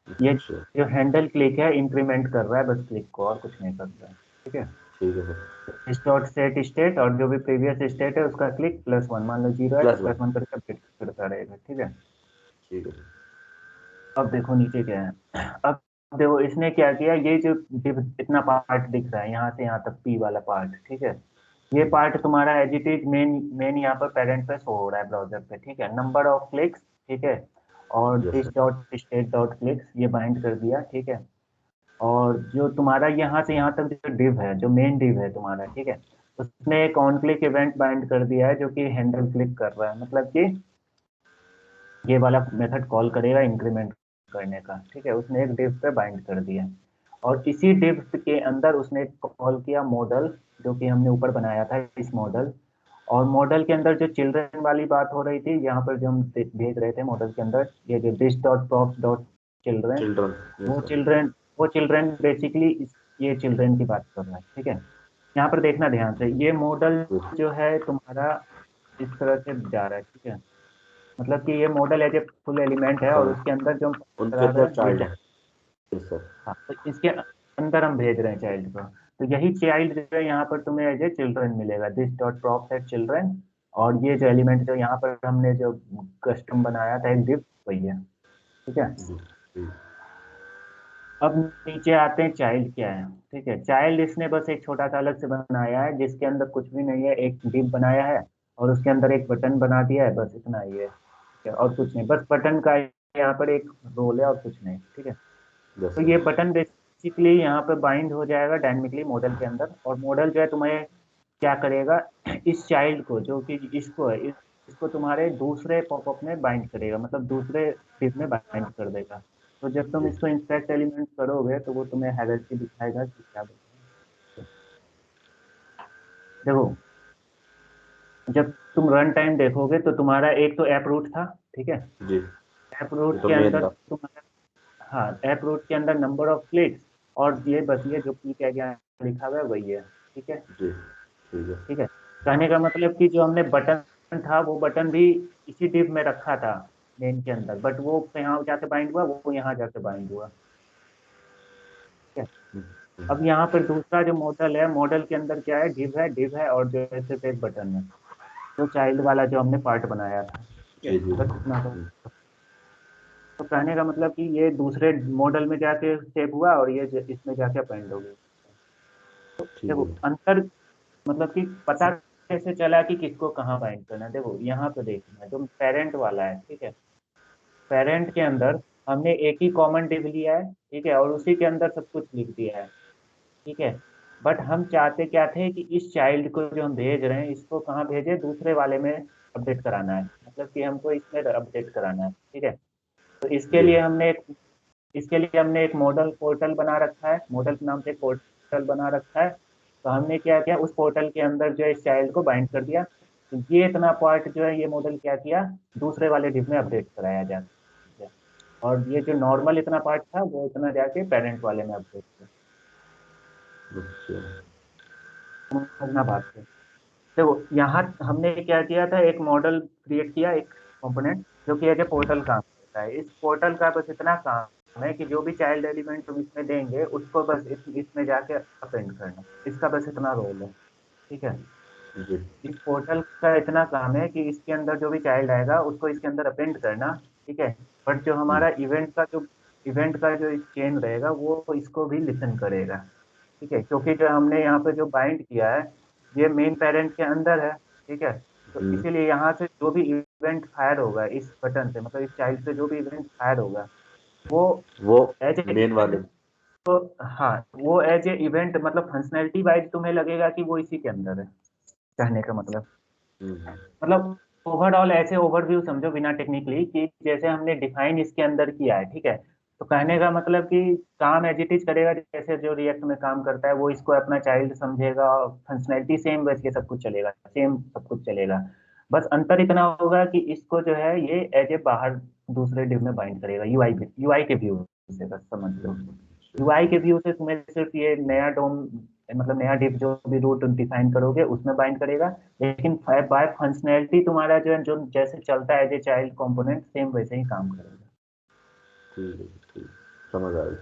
ये अच्छा जो हैंडल क्लिक है इंक्रीमेंट कर रहा है बस क्लिक को, और कुछ नहीं कर रहा है, ठीक है। ठीक है सर। इस डॉट सेट स्टेट और जो भी प्रीवियस स्टेट है उसका क्लिक +1, मान लो 0 है तो +1। +1 करके अपडेट करता रहेगा, ठीक है। ठीक है। अब देखो नीचे क्या है। अब देखो इसने क्या किया, ये जो div इतना पार्ट दिख रहा है यहाँ से यहाँ तक P वाला पार्ट, ठीक है। ये पार्ट तुम्हारा as it is main main यहाँ पर पेरेंट पे शो हो रहा है ब्राउजर पे, ठीक है। नंबर ऑफ क्लिक्स, ठीक है, और yes this sir. Dot state dot clicks ये बाइंड कर दिया, ठीक है। और जो तुम्हारा यहाँ से यहाँ तक जो डिव है, जो मेन डिव है तुम्हारा, ठीक है, उसने एक ऑन क्लिक इवेंट बाइंड कर दिया है जो कि हैंडल क्लिक कर रहा है, मतलब कि ये वाला मेथड कॉल करेगा इंक्रीमेंट करने का, ठीक है। उसने एक डिव पे बाइंड कर दिया और इसी डिव के अंदर उसने कॉल किया मॉडल, जो कि हमने ऊपर बनाया था इस मॉडल। और मॉडल के अंदर जो चिल्ड्रन वाली बात हो रही थी, यहाँ पर जो हम भेज रहे थे मॉडल के अंदर, ये जो this dot props dot children, children. Yes वो सर। चिल्ड्रन वो चिल्ड्रन बेसिकली ये चिल्ड्रन की बात कर रहा है, ठीक है। यहाँ पर देखना ध्यान से, ये मॉडल जो है तुम्हारा इस तरह से जा रहा है, ठीक है। मतलब कि ये model as a full element है और हाँ, उसके अंदर जो हम उनके करा रहे अंदर हैं ये चाइल्ड है। चाइल्ड। Yes sir. हाँ, तो इसके अंदर हम भेज रहे हैं चाइल्ड को। तो यही चाइल्ड जो है यहाँ पर तुम्हें एज ए चिल्ड्रन मिलेगा, दिस डॉट प्रॉप है चिल्ड्रन। और ये जो एलिमेंट जो यहाँ पर हमने जो कस्टम बनाया था एक div, वही है, ठीक है। जी जी। अब नीचे आते हैं चाइल्ड क्या है, ठीक है। चाइल्ड इसने बस एक छोटा सा अलग से बनाया है जिसके अंदर कुछ भी नहीं है, एक div बनाया है और उसके अंदर एक बटन बना दिया है, बस इतना ही है, ठीक है। और कुछ नहीं, बस बटन का यहाँ पर एक रोल है और कुछ नहीं, ठीक है। यस तो सर। ये बटन बेसिकली यहाँ पे बाइंड हो जाएगा डायनेमिकली मॉडल के अंदर, और मॉडल जो है तुम्हें क्या करेगा, इस चाइल्ड को जो कि इसको है इसको तुम्हारे दूसरे पॉपअप में बाइंड करेगा, मतलब दूसरे डिव में बाइंड कर देगा। तो जब तुम जी। इसको इंस्पेक्ट एलिमेंट करोगे तो वो तुम्हें हायरार्की दिखाएगा कि क्या बताएं। देखो, जब तुम रन टाइम देखोगे तो तुम्हारा एक तो ऐप रूट था, ठीक है। जी। ऐप ये रूट तो के मेन अंदर था। तुम्हारा, हाँ, ऐप रूट के अंदर नंबर ऑफ क्लिक्स और ये बस ये जो की क्या क्या लिखा हुआ है वही है, ठीक है। जी। ठीक है। ठीक है, कहने का मतलब कि जो हमने बटन था वो बटन भी इसी डिव में रखा था मेन के अंदर, बट वो यहाँ जाके बाइंड हुआ, वो यहाँ जाके बाइंड हुआ, ठीक है। हम्म, अब हम्म। यहाँ पर दूसरा जो मॉडल है, मॉडल के अंदर क्या है, डिव है और जो है सिर्फ एक बटन है, जो चाइल्ड वाला जो हमने पार्ट बनाया था, ठीक है। जी जी। बस इतना सा। तो कहने का मतलब कि ये दूसरे मॉडल में जाके सेव हुआ और ये इसमें जाके अपेंड हो गया। ठीक देखो है। अंतर, मतलब कि पता कैसे चला कि किसको कहाँ बाइंड करना है। देखो यहाँ पे देखना, जो पेरेंट वाला है, ठीक है, पेरेंट के अंदर हमने एक ही कॉमन डिव लिया है, ठीक है, और उसी के अंदर सब कुछ लिख दिया है, ठीक है। बट हम चाहते क्या थे कि इस चाइल्ड को जो हम भेज रहे हैं इसको कहाँ भेजे, दूसरे वाले में अपडेट कराना है, मतलब कि हमको इसमें अपडेट कराना है, ठीक है। तो जी। इसके लिए हमने एक मॉडल पोर्टल बना रखा है, मॉडल के नाम से एक पोर्टल बना रखा है। तो हमने क्या किया, उस पोर्टल के अंदर जो है इस चाइल्ड को बाइंड कर दिया। तो ये इतना पार्ट जो है ये मॉडल क्या किया, दूसरे वाले डिव में अपडेट कराया जाता है। और ये जो नॉर्मल इतना पार्ट था वो इतना जाके पेरेंट वाले में अपडेट किया। अच्छा। समझना बात है। देखो यहाँ हमने क्या किया था, एक मॉडल क्रिएट किया, एक कंपोनेंट जो कि एज ए पोर्टल काम करता है। इस पोर्टल का बस इतना काम है कि जो भी चाइल्ड एलिमेंट तुम इसमें देंगे उसको बस इसमें जाके अपेंड करना, इसका बस इतना रोल है, ठीक है। जी। इस पोर्टल का इतना काम है कि इसके अंदर जो भी चाइल्ड आएगा उसको इसके अंदर अपेंड करना, ठीक है। बट जो हम्म, हमारा इवेंट का जो चेन रहेगा वो इसको भी लिसन करेगा, ठीक है। क्योंकि जो हमने यहाँ पे जो बाइंड किया है ये मेन पेरेंट के अंदर है, ठीक है। तो हम्म। इसीलिए यहाँ से जो भी इवेंट फायर होगा इस बटन से, मतलब इस चाइल्ड से जो भी इवेंट फायर होगा वो वो एज ए मेन वाले। इवेंट, तो हाँ, वो एज ए इवेंट मतलब फंक्शनैलिटी वाइज तुम्हें लगेगा कि वो इसी के अंदर है, कहने का हम्म। मतलब ओवरऑल ऐसे ओवरव्यू समझो बिना टेक्निकली, कि जैसे हमने डिफाइन इसके अंदर किया है, ठीक है। तो कहने का मतलब कि काम एज इट इज करेगा, जैसे जो रिएक्ट में काम करता है वो इसको अपना चाइल्ड समझेगा, फंक्शनैलिटी सेम वैसे सब कुछ चलेगा, सेम सब कुछ चलेगा। बस अंतर इतना होगा कि इसको जो है ये एज ए बाहर दूसरे डिव में बाइंड करेगा, यूआई के व्यू से, बस समझ लो। अच्छा। यूआई के व्यू से तुम्हें सिर्फ ये नया डोम, मतलब नया डिव जो भी रूट डिफाइन करोगे उसमें बाइंड करेगा। लेकिन बाय फंक्शनैलिटी तुम्हारा जो है, जो जैसे चलता है as a child component same वैसे ही काम करेगा, ठीक है। ठीक। समझ आ गई।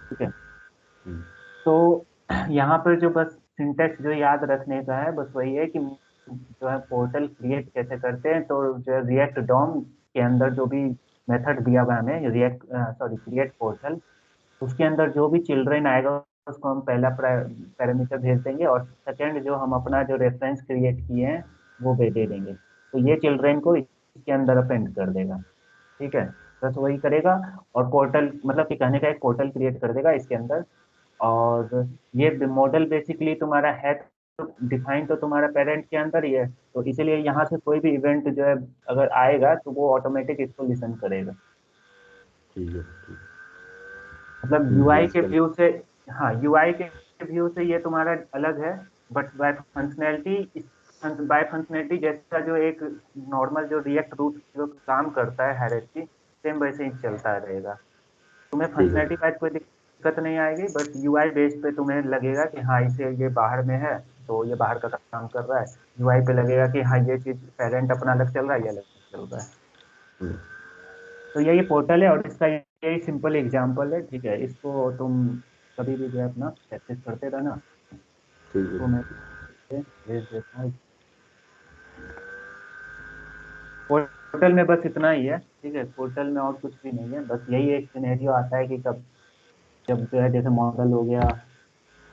ठीक है। हम्म। तो यहाँ पर जो बस सिंटेक्स जो याद रखने का है बस वही है कि जो है पोर्टल क्रिएट कैसे करते हैं। तो जो है रिएक्ट डॉम के अंदर जो भी मेथड दिया हुआ है हमें रिएक्ट सॉरी क्रिएट पोर्टल, उसके अंदर जो भी चिल्ड्रेन आएगा उसको हम पहला पैरामीटर भेज देंगे और सेकंड जो हम अपना जो रेफरेंस क्रिएट किए हैं वो भेज दे देंगे। तो ये चिल्ड्रेन को इसके अंदर अपेंड कर देगा। ठीक है, बस वही करेगा। और पोर्टल मतलब कि कहने का एक पोर्टल क्रिएट कर देगा इसके अंदर। और ये मॉडल बेसिकली तुम्हारा है तो डिफाइन तो तुम्हारा पेरेंट के अंदर ही है, तो इसीलिए यहाँ से कोई भी इवेंट जो है अगर आएगा तो वो ऑटोमेटिक इसको लिसन करेगा। ठीक है, ठीक। मतलब ठीक है यूआई के आजकल। व्यू से, हाँ यूआई के व्यू से ये तुम्हारा अलग है। बट बाय फंक्शनैलिटी जैसा जो एक नॉर्मल जो रिएक्ट रूट जो काम करता है हायरार्की, सेम वैसे ही चलता रहेगा। तुम्हें ठीक है। फंक्शनैलिटी वाइज कोई दिक्कत नहीं आएगी, बट यूआई बेस पे तुम्हें लगेगा कि हाँ इसे ये बाहर में है तो ये बाहर का काम कर रहा है। यूआई पे लगेगा कि हाँ ये चीज पेरेंट अपना अलग चल रहा है, ये अलग चल रहा है। हम्म, तो यही पोर्टल है और इसका यही सिंपल एग्जांपल है। ठीक है, इसको तुम कभी भी जो है अपना प्रैक्टिस करते रहना। ठीक इसको है। मैं भेज देता हूँ। पोर्टल में बस इतना ही है। ठीक है, पोर्टल में और कुछ भी नहीं है, बस यही एक सिनेरियो आता है कि कब जब जो है जैसे मॉडल हो गया,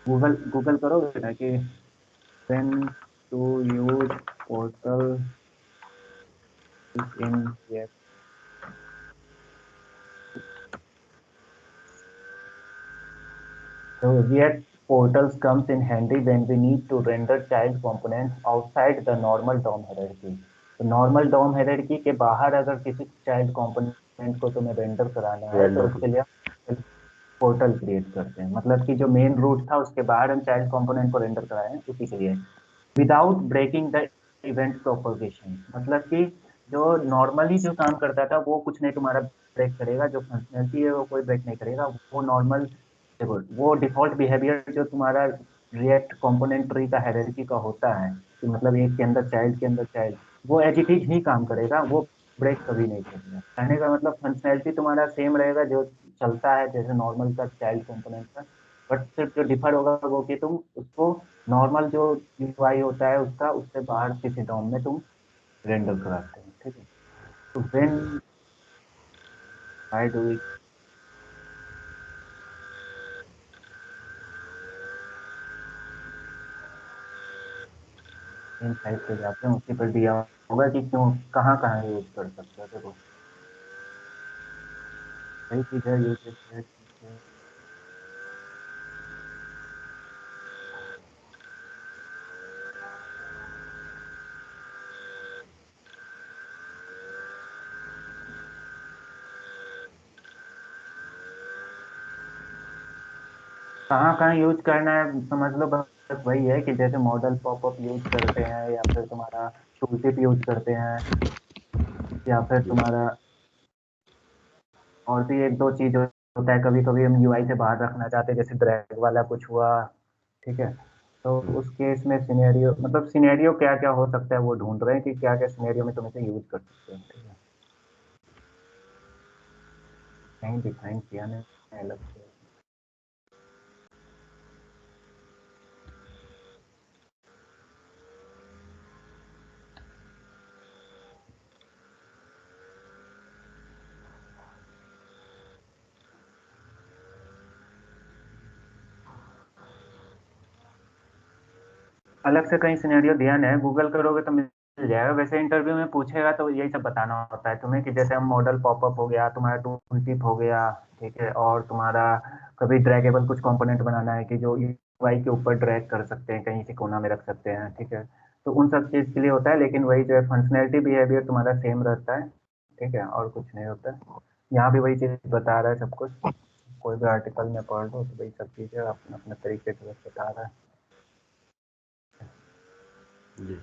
गूगल गूगल करोगे ना कि when to use portal in React। So React portals comes in handy when we need to render child components outside the normal DOM hierarchy। तो नॉर्मल डॉम हायरार्की के बाहर अगर किसी चाइल्ड कंपोनेंट को तुम्हें रेंडर कराना है तो रेंडर उसके लिए पोर्टल क्रिएट करते हैं। मतलब कि जो मेन रूट था उसके बाहर हम चाइल्ड कंपोनेंट को रेंडर कराए हैं उसी के लिए, without breaking the event propagation. मतलब कि जो नॉर्मली जो काम करता था वो कुछ नहीं तुम्हारा ब्रेक करेगा, जो फंक्शनैलिटी है वो कोई ब्रेक नहीं करेगा। वो नॉर्मल देखो वो डिफॉल्ट बिहेवियर जो तुम्हारा रिएक्ट कंपोनेंट ट्री का हायरार्की का होता है कि मतलब एक के अंदर चाइल्ड, वो एज इट इज ही काम करेगा, वो ब्रेक कभी नहीं करेगा। कहने का मतलब फंक्शनैलिटी तुम्हारा सेम रहेगा जो चलता है जैसे नॉर्मल का चाइल्ड कंपोनेंट का। बट सिर्फ जो डिफर होगा वो कि तुम उसको नॉर्मल जो यूआई होता है उसका उससे बाहर किसी डॉम में तुम रेंडर कराते हो। ठीक है, तो when I do it in side पे जाते हैं उसी पर दिया होगा कि क्यों कहाँ कहाँ यूज कर सकते हो। देखो सही चीज है यूज। कहाँ कहाँ यूज करना है समझ लो, बस वही है कि जैसे मॉडल पॉपअप यूज करते हैं या फिर तुम्हारा टूल टिप यूज करते हैं या फिर जी। तुम्हारा और भी एक दो चीज होता है। कभी कभी हम यूआई से बाहर रखना चाहते हैं जैसे ड्रैग वाला कुछ हुआ। ठीक है, तो उस केस में सिनेरियो मतलब सिनेरियो क्या क्या हो सकता है वो ढूंढ रहे हैं कि क्या क्या सिनेरियो में तुम इसे यूज कर सकते हो। ठीक है, कहीं डिफाइन किया नहीं है अलग से। अलग से कहीं सिनेरियो दिया नहीं है, गूगल करोगे तो मिल जाएगा। वैसे इंटरव्यू में पूछेगा तो यही सब बताना होता है तुम्हें कि जैसे हम मॉडल पॉपअप हो गया, तुम्हारा टूल टिप हो गया। ठीक है, और तुम्हारा कभी ड्रैगेबल कुछ कंपोनेंट बनाना है कि जो यूआई के ऊपर ड्रैग कर सकते हैं, कहीं से कोना में रख सकते हैं। ठीक है, तो उन सब चीज़ के लिए होता है, लेकिन वही जो है फंक्शनैलिटी बिहेवियर तुम्हारा सेम रहता है। ठीक है, और कुछ नहीं होता है। यहाँ भी वही चीज़ बता रहा है सब कुछ। कोई भी आर्टिकल में पढ़ लो तो वही सब चीज़ें अपने अपने तरीके से बस बता रहा है। जी।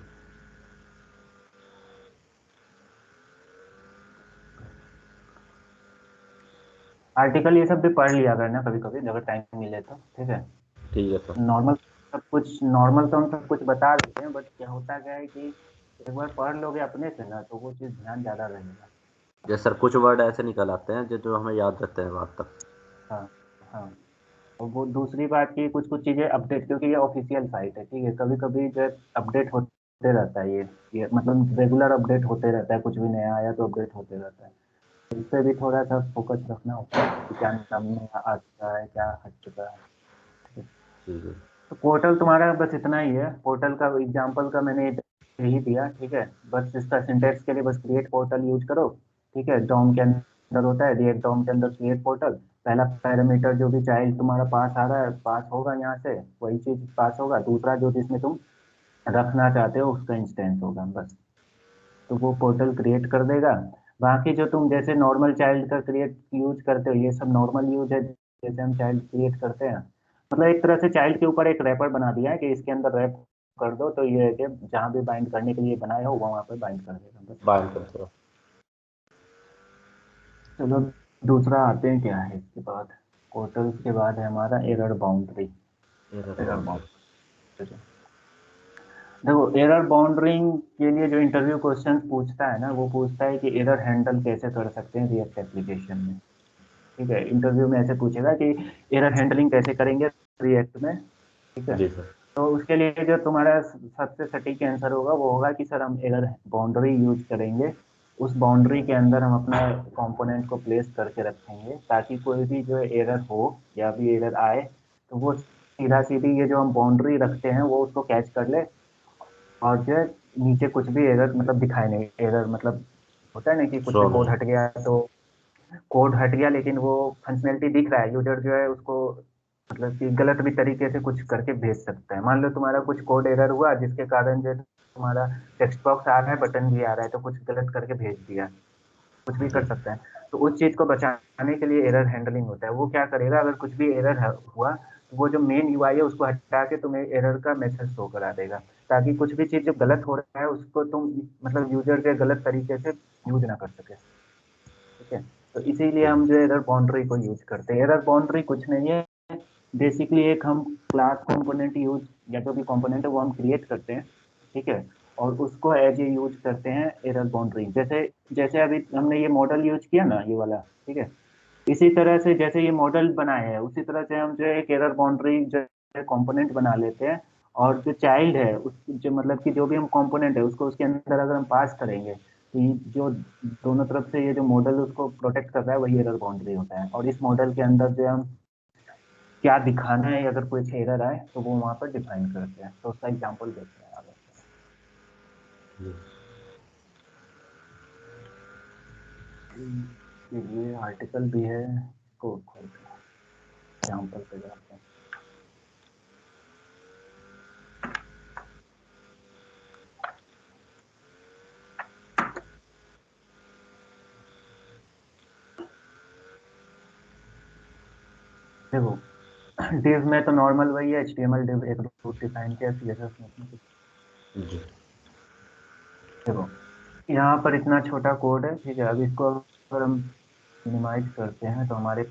आर्टिकल ये सब भी पढ़ लिया करना कभी कभी अगर टाइम मिले तो। ठीक है, ठीक है सर। नॉर्मल सब कुछ नॉर्मल तो हम सब कुछ बता देते हैं, बट क्या होता क्या है कि एक बार पढ़ लोगे अपने से ना तो वो चीज़ ध्यान ज़्यादा रहेगा। जैसे सर कुछ वर्ड ऐसे निकल आते हैं जो जो हमें याद रहते हैं बाद तक। हाँ हाँ, और वो दूसरी बात की कुछ कुछ चीजें अपडेट, क्योंकि ये ऑफिशियल साइट है, ठीक है, कभी कभी जो अपडेट होते रहता है, ये मतलब रेगुलर अपडेट होते रहता है, कुछ भी नया आया तो अपडेट होते रहता है। तो इस पे भी थोड़ा सा फोकस रखना होता है कि क्या नया आ चुका है, क्या हट चुका है। ठीक है। ठीक है। तो पोर्टल तुम्हारा बस इतना ही है, पोर्टल का एग्जांपल का मैंने यही दिया, ठीक है। बस इसका सिंटेक्स के लिए बस क्रिएट पोर्टल यूज करो, ठीक है। डॉम के अंदर होता है, रिएक्ट डॉम के अंदर क्रिएट पोर्टल, पहला पैरामीटर जो भी चाइल्ड तुम्हारा पास आ रहा है पास होगा, यहाँ से वही चीज पास होगा, दूसरा जो जिसमें तुम रखना चाहते हो उसका इंस्टेंस होगा बस। तो वो पोर्टल क्रिएट कर देगा। बाकी जो तुम जैसे नॉर्मल चाइल्ड का क्रिएट यूज करते हो, ये सब नॉर्मल यूज है, जैसे हम चाइल्ड क्रिएट करते हैं, मतलब एक तरह से चाइल्ड के ऊपर एक रैपर बना दिया है कि इसके अंदर रैप कर दो, तो ये है कि जहाँ भी बाइंड करने के लिए बनाए हो वहां पे बाइंड कर देगा बस बाइंड इतना ही। करते रहो। चलो दूसरा आते हैं, क्या है इसके बाद, पोर्टल्स के बाद है हमारा error boundary. Error error boundary. Boundary, देखो एरर बाउंड्रिंग के लिए जो इंटरव्यू क्वेश्चन पूछता है ना, वो पूछता है कि एरर हैंडल कैसे कर सकते हैं रिएक्ट एप्लीकेशन में। ठीक है, इंटरव्यू में ऐसे पूछेगा कि एरर हैंडलिंग कैसे करेंगे रिएक्ट में। ठीक है। जी सर। तो उसके लिए जो तुम्हारा सबसे सटीक आंसर होगा वो होगा कि सर हम एरर बाउंड्री यूज करेंगे, उस बाउंड्री के अंदर हम अपना कंपोनेंट को प्लेस करके रखेंगे, ताकि कोई भी जो एरर हो या भी एरर आए तो वो सीधा सीधी ये जो हम बाउंड्री रखते हैं वो उसको कैच कर ले, और जो है नीचे कुछ भी एरर मतलब दिखाए नहीं। एरर मतलब होता है ना कि कुछ भी शो कोड नहीं। हट गया तो कोड हट गया लेकिन वो फंक्शनैलिटी दिख रहा है, यूजर जो है उसको मतलब कि गलत भी तरीके से कुछ करके भेज सकता है। मान लो तुम्हारा कुछ कोड एरर हुआ जिसके कारण जो है तुम्हारा टेक्स्ट बॉक्स आ रहा है, बटन भी आ रहा है, तो कुछ गलत करके भेज दिया, कुछ भी जी। कर सकता है। तो उस चीज को बचाने के लिए एरर हैंडलिंग होता है। वो क्या करेगा, अगर कुछ भी एरर हुआ तो वो जो मेन यूआई है उसको हटा के तुम्हें एरर का मैसेज शो करा देगा, ताकि कुछ भी चीज जो गलत हो रहा है उसको तुम मतलब यूजर के गलत तरीके से यूज ना कर सके। ठीक है। तो इसीलिए ठीक है। हम जो एरर बाउंड्री को यूज करते हैं। एरर बाउंड्री कुछ नहीं है, बेसिकली एक हम क्लास कंपोनेंट यूज या जो भी कंपोनेंट है वो हम क्रिएट करते हैं, ठीक है, और उसको एज ए यूज करते हैं एरर बाउंड्री। जैसे जैसे अभी हमने ये मॉडल यूज किया ना ये वाला, ठीक है, इसी तरह से जैसे ये मॉडल बनाए हैं उसी तरह से हम जो है एक एरर बाउंड्री जो है कंपोनेंट बना लेते हैं, और जो चाइल्ड है उस जो मतलब कि जो भी हम कंपोनेंट है उसको उसके अंदर अगर हम पास करेंगे तो ये जो दोनों तरफ से ये जो मॉडल उसको प्रोटेक्ट कर रहा है वही एरर बाउंड्री होता है, और इस मॉडल के अंदर जो हम क्या दिखाना है अगर कोई एरर आए तो वो वहां पर डिफाइन करते हैं। तो उसका एग्जांपल देखते हैं आगे। जी। इसके लिए आर्टिकल भी है, इसको खोल के एग्जांपल पे जाते हैं। देखो डिव में तो नॉर्मल वही है, एचटीएमएल डिव एक रूट डिफाइन किया, सीएसएस में उसमें कुछ। जी। देखो यहाँ पर इतना छोटा कोड है, ठीक है। अब इसको अगर हम मिनिमाइज करते हैं तो हमारे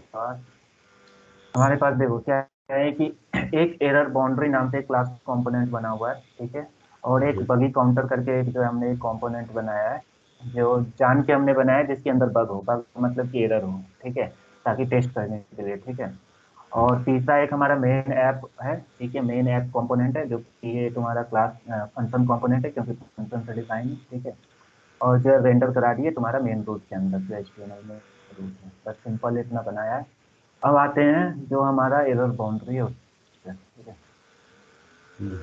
पास देखो क्या है कि एक एरर बाउंड्री नाम से एक क्लास कंपोनेंट बना हुआ है, ठीक है, और एक जी। बगी काउंटर करके एक जो है हमने एक कंपोनेंट बनाया है, जो जान के हमने बनाया है जिसके अंदर बग हो, बग मतलब कि एरर हो, ठीक है, ताकि टेस्ट करने के लिए, ठीक है। और तीसरा एक हमारा मेन ऐप है, ठीक है, मेन ऐप कंपोनेंट है जो कि ये तुम्हारा क्लास फंक्शन कंपोनेंट है क्योंकि फंक्शन से डिफाइन है, ठीक है। और जो रेंडर करा दिए तुम्हारा मेन रूट के अंदर जो एचटीएमएल में रूट है, बस सिंपल इतना बनाया है। अब आते हैं जो हमारा एरर बाउंड्री है उस पे, ठीक है। जी।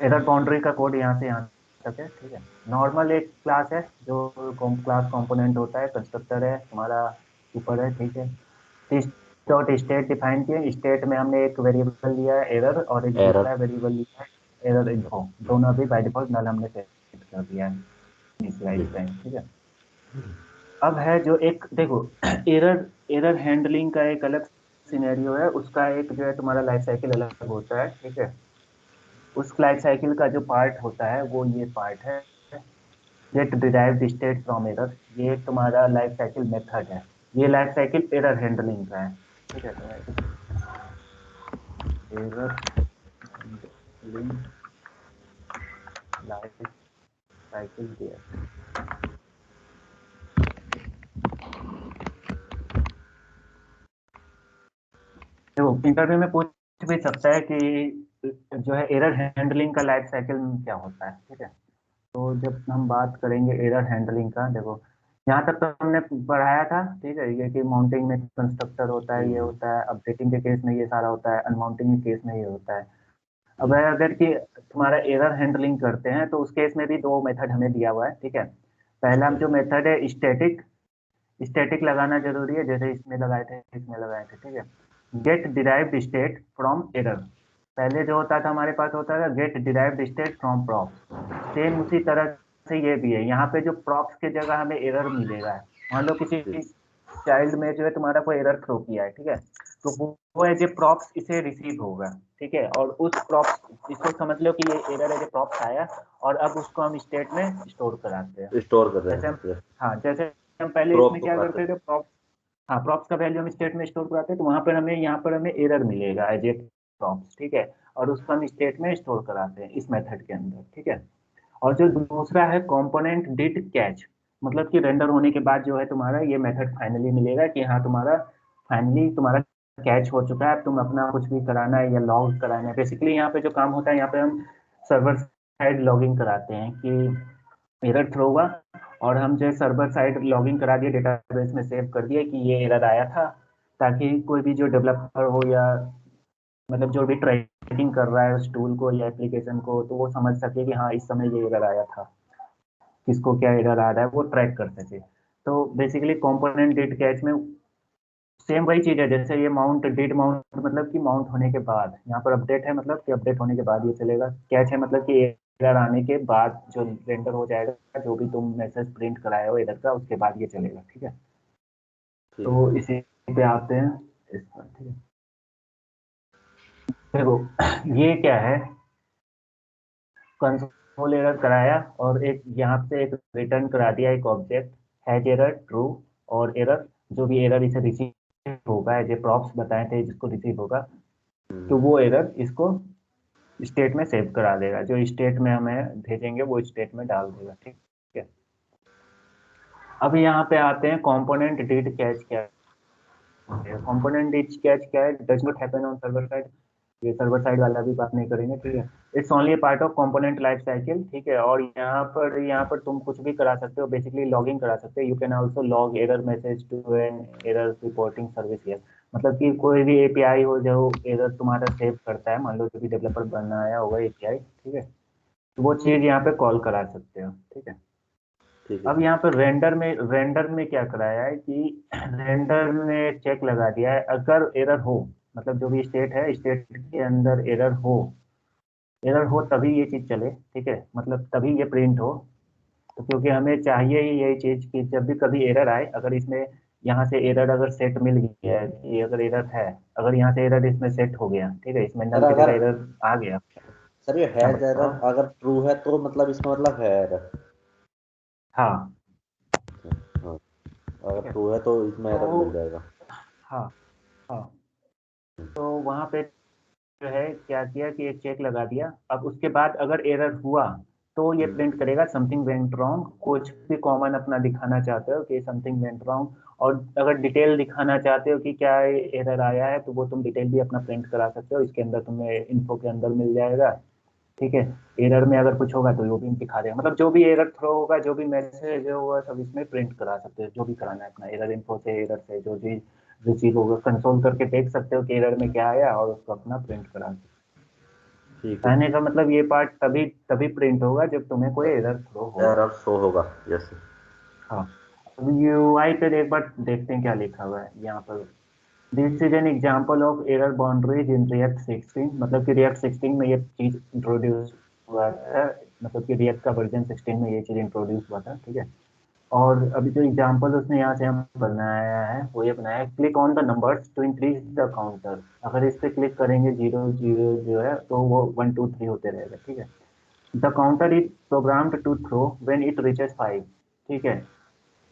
एरर बाउंड्री का कोड यहाँ से यहाँ तक है, ठीक है। नॉर्मल एक क्लास है जो क्लास कंपोनेंट होता है, कंस्ट्रक्टर है तुम्हारा ऊपर है, ठीक है। डॉट स्टेट डिफाइन किए, स्टेट में हमने एक वेरिएबल लिया है एरर और एक एरर। दूसरा वेरिएबल लिया है एरर इन्फो, दोनों अभी बाय डिफॉल्ट नल हमने सेट कर दिया है जी। इनिशियलाइज टाइम, ठीक है। अब है जो एक देखो एरर एरर हैंडलिंग का एक अलग सिनेरियो है, उसका एक जो है तुम्हारा लाइफ साइकिल अलग होता है, ठीक है। उस लाइफ साइकिल का जो पार्ट होता है वो ये पार्ट है, get derived state from error. ये एक तुम्हारा लाइफ साइकिल मेथड है, ये लाइफ साइकिल एरर हैंडलिंग का है, ठीक है। तो मैं एरर हैंडलिंग लाइफ साइकिल दिया। देखो इंटरव्यू में पूछ भी सकता है कि जो है एरर हैंडलिंग का लाइफ साइकिल में क्या होता है, ठीक है। तो जब हम बात करेंगे एरर हैंडलिंग का, देखो यहाँ तक तो हमने पढ़ाया था, ठीक है, ये कि माउंटिंग में कंस्ट्रक्टर होता है, ये हम्म, होता है, अपडेटिंग के केस में ये सारा होता है, अनमाउंटिंग के केस में ये होता है। अब जी अगर कि तुम्हारा एरर हैंडलिंग करते हैं तो उस केस में भी दो मेथड हमें दिया हुआ है, ठीक है। पहला ठीक जो मेथड है स्टैटिक, स्टैटिक लगाना जरूरी है, जैसे इसमें लगाए थे, इसमें लगाए थे, ठीक है। Get derived state from error, पहले जो होता था हमारे पास होता था get derived state from props, same उसी तरह से ये भी है। यहाँ पे जो प्रॉप्स के जगह हमें एरर मिलेगा, मान लो किसी ठीक चाइल्ड में जो है तुम्हारा कोई एरर थ्रो किया है, ठीक है, तो वो एज ए प्रॉप्स इसे रिसीव होगा, ठीक है। और उस प्रॉप्स, इसको समझ लो कि ये एरर एज ए प्रॉप्स आया और अब उसको हम स्टेट में स्टोर कराते हैं। स्टोर कर रहे जैसे हम, हैं yes, हाँ, जैसे हम पहले प्रोप इसमें को क्या कराते करते हैं। थे, प्रॉप्स, हाँ, प्रॉप्स का वैल्यू हम स्टेट में स्टोर कराते हैं, तो वहां पर हमें, यहाँ पर हमें एरर मिलेगा एज ए प्रॉप्स, ठीक है, और उसको हम स्टेट में स्टोर कराते हैं इस मेथड के अंदर, ठीक है। और जो दूसरा है कंपोनेंट डिड कैच, मतलब कि रेंडर होने के बाद जो है तुम्हारा ये मेथड फाइनली मिलेगा कि हाँ तुम्हारा फाइनली तुम्हारा कैच हो चुका है, अब तुम अपना कुछ भी कराना है या लॉग कराना है। बेसिकली यहाँ पे जो काम होता है, यहाँ पे हम सर्वर साइड लॉगिंग कराते हैं कि एरर थ्रो हुआ और हम जो सर्वर साइड लॉगिंग करा दिए, डेटाबेस में सेव कर दिए कि ये एरर आया था, ताकि कोई भी जो डेवलपर हो या मतलब जो भी ट्रैकिंग कर रहा है उस टूल को या एप्लीकेशन को, तो वो समझ सके कि हाँ इस समय ये एरर आया था, किसको क्या एरर आ रहा है वो ट्रैक कर सके। तो बेसिकली कंपोनेंट डिड कैच में सेम वही चीज है, जैसे ये माउंट डिड माउंट मतलब कि माउंट होने के बाद, यहाँ पर अपडेट है मतलब कि अपडेट होने के बाद ये चलेगा, कैच है मतलब कि एरर आने के बाद जो रेंडर हो जाएगा, जो भी तुम मैसेज प्रिंट कराए हो एरर का, उसके बाद ये चलेगा, ठीक है। तो ठीक इसी पे आते हैं इस पर, ठीक है। देखो ये क्या है, कंसोल एरर कराया और एक यहाँ से एक रिटर्न करा दिया एक ऑब्जेक्ट हैज एरर ट्रू, और एरर जो भी एरर इसे रिसीव होगा, जो प्रॉप्स बताए थे जिसको रिसीव होगा, तो हम्म, वो एरर इसको स्टेट में सेव करा देगा, जो स्टेट में हमें भेजेंगे वो स्टेट में डाल देगा, ठीक है। अब यहाँ पे आते हैं कंपोनेंट डिड कैच क्या है। कंपोनेंट डिड कैच क्या है, does not happen on server side, ये सर्वर साइड वाला भी बात नहीं करेंगे, ठीक है। It's only part of component life cycle, ठीक है। और यहाँ पर तुम कुछ भी करा सकते हो, बेसिकली लॉगिंग करा सकते हो, you can also log error message to an error reporting service here, मतलब कि कोई भी एपीआई हो जो एरर तुम्हारा सेव करता है, मान लो जो भी डेवलपर बनाया होगा एपीआई, ठीक है, तो वो चीज यहाँ पे कॉल करा सकते हो, ठीक है। ठीक है अब सर। यहाँ पर रेंडर में क्या कराया है कि रेंडर में चेक लगा दिया है, अगर एरर हो, मतलब जो भी स्टेट है, स्टेट के अंदर एरर हो तभी ये चीज चले, ठीक है, मतलब तभी ये प्रिंट हो। तो क्योंकि हमें चाहिए ही यही चीज कि जब भी कभी एरर आए, अगर इसमें यहाँ से एरर अगर सेट मिल गया है कि अगर एरर है, अगर यहाँ से एरर इसमें सेट हो गया, ठीक है, इसमें सर नल की अगर जगह एरर आ गया। सर ये हाँ हैज बताओ। एरर अगर ट्रू है तो मतलब इसका मतलब है एरर। हाँ, हाँ, अगर ठीक है। ट्रू है तो इसमें तो एरर मिल जाएगा। हाँ, हाँ, तो वहां पे जो है क्या किया कि एक चेक लगा दिया, अब उसके बाद अगर एरर हुआ तो ये हम्म, प्रिंट करेगा समथिंग वेंट रॉन्ग, कुछ भी कॉमन अपना दिखाना चाहते हो कि समथिंग वेंट रॉन्ग, और अगर डिटेल दिखाना चाहते हो कि क्या एरर आया है, तो वो तुम डिटेल भी अपना प्रिंट करा सकते हो, इसके अंदर तुम्हें इन्फो के अंदर मिल जाएगा, ठीक है। एरर में अगर कुछ होगा तो वो भी दिखा देगा, मतलब जो भी एरर थ्रो होगा, जो भी मैसेज होगा, सब इसमें प्रिंट करा सकते हो, जो भी कराना है अपना एरर इन्फो से, एरर से जो भी रिसीव होगा, कंसोल करके देख सकते हो कि एरर में क्या आया और उसको अपना प्रिंट करा सकते ठीक हो। है कहने का मतलब ये पार्ट तभी तभी प्रिंट होगा जब तुम्हें कोई एरर थ्रो हो। एरर शो होगा यस। हाँ, अब यूआई पे एक बार देखते हैं क्या लिखा हुआ है यहाँ पर। This is an example of error boundaries in React 16, मतलब कि रिएक्ट 16 में ये चीज इंट्रोड्यूस हुआ था, मतलब कि रिएक्ट का वर्जन 16 में ये चीज इंट्रोड्यूस हुआ था, ठीक है। और अभी जो एग्जांपल उसने यहाँ से हम बनाया है वो ये बनाया है, click on the numbers to increase the counter, अगर इस पे क्लिक करेंगे जीरो जीरो जो है तो वो 1 2 3 होते रहेगा, ठीक है। The counter is programmed to throw when it reaches 5, ठीक है।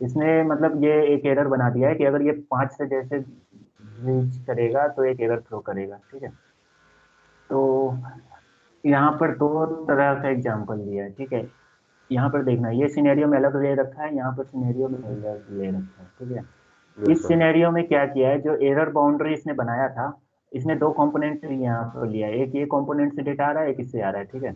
इसने मतलब ये एक एरर बना दिया है कि अगर ये 5 से जैसे रीच करेगा तो एक एरर थ्रो करेगा, ठीक है। तो यहाँ पर दो तरह का एग्जांपल दिया है, ठीक है। यहाँ पर देखना, ये सिनेरियो में अलग ले रखा है, यहाँ पर सिनेरियो में अलग ले रखा है, ठीक है। इस बिल्कुल सिनेरियो में क्या किया है, जो एरर बाउंड्री इसने बनाया था इसने दो कंपोनेंट यहाँ पर लिया है, एक ये कंपोनेंट से डेटा आ रहा है, एक इससे आ रहा है, ठीक है।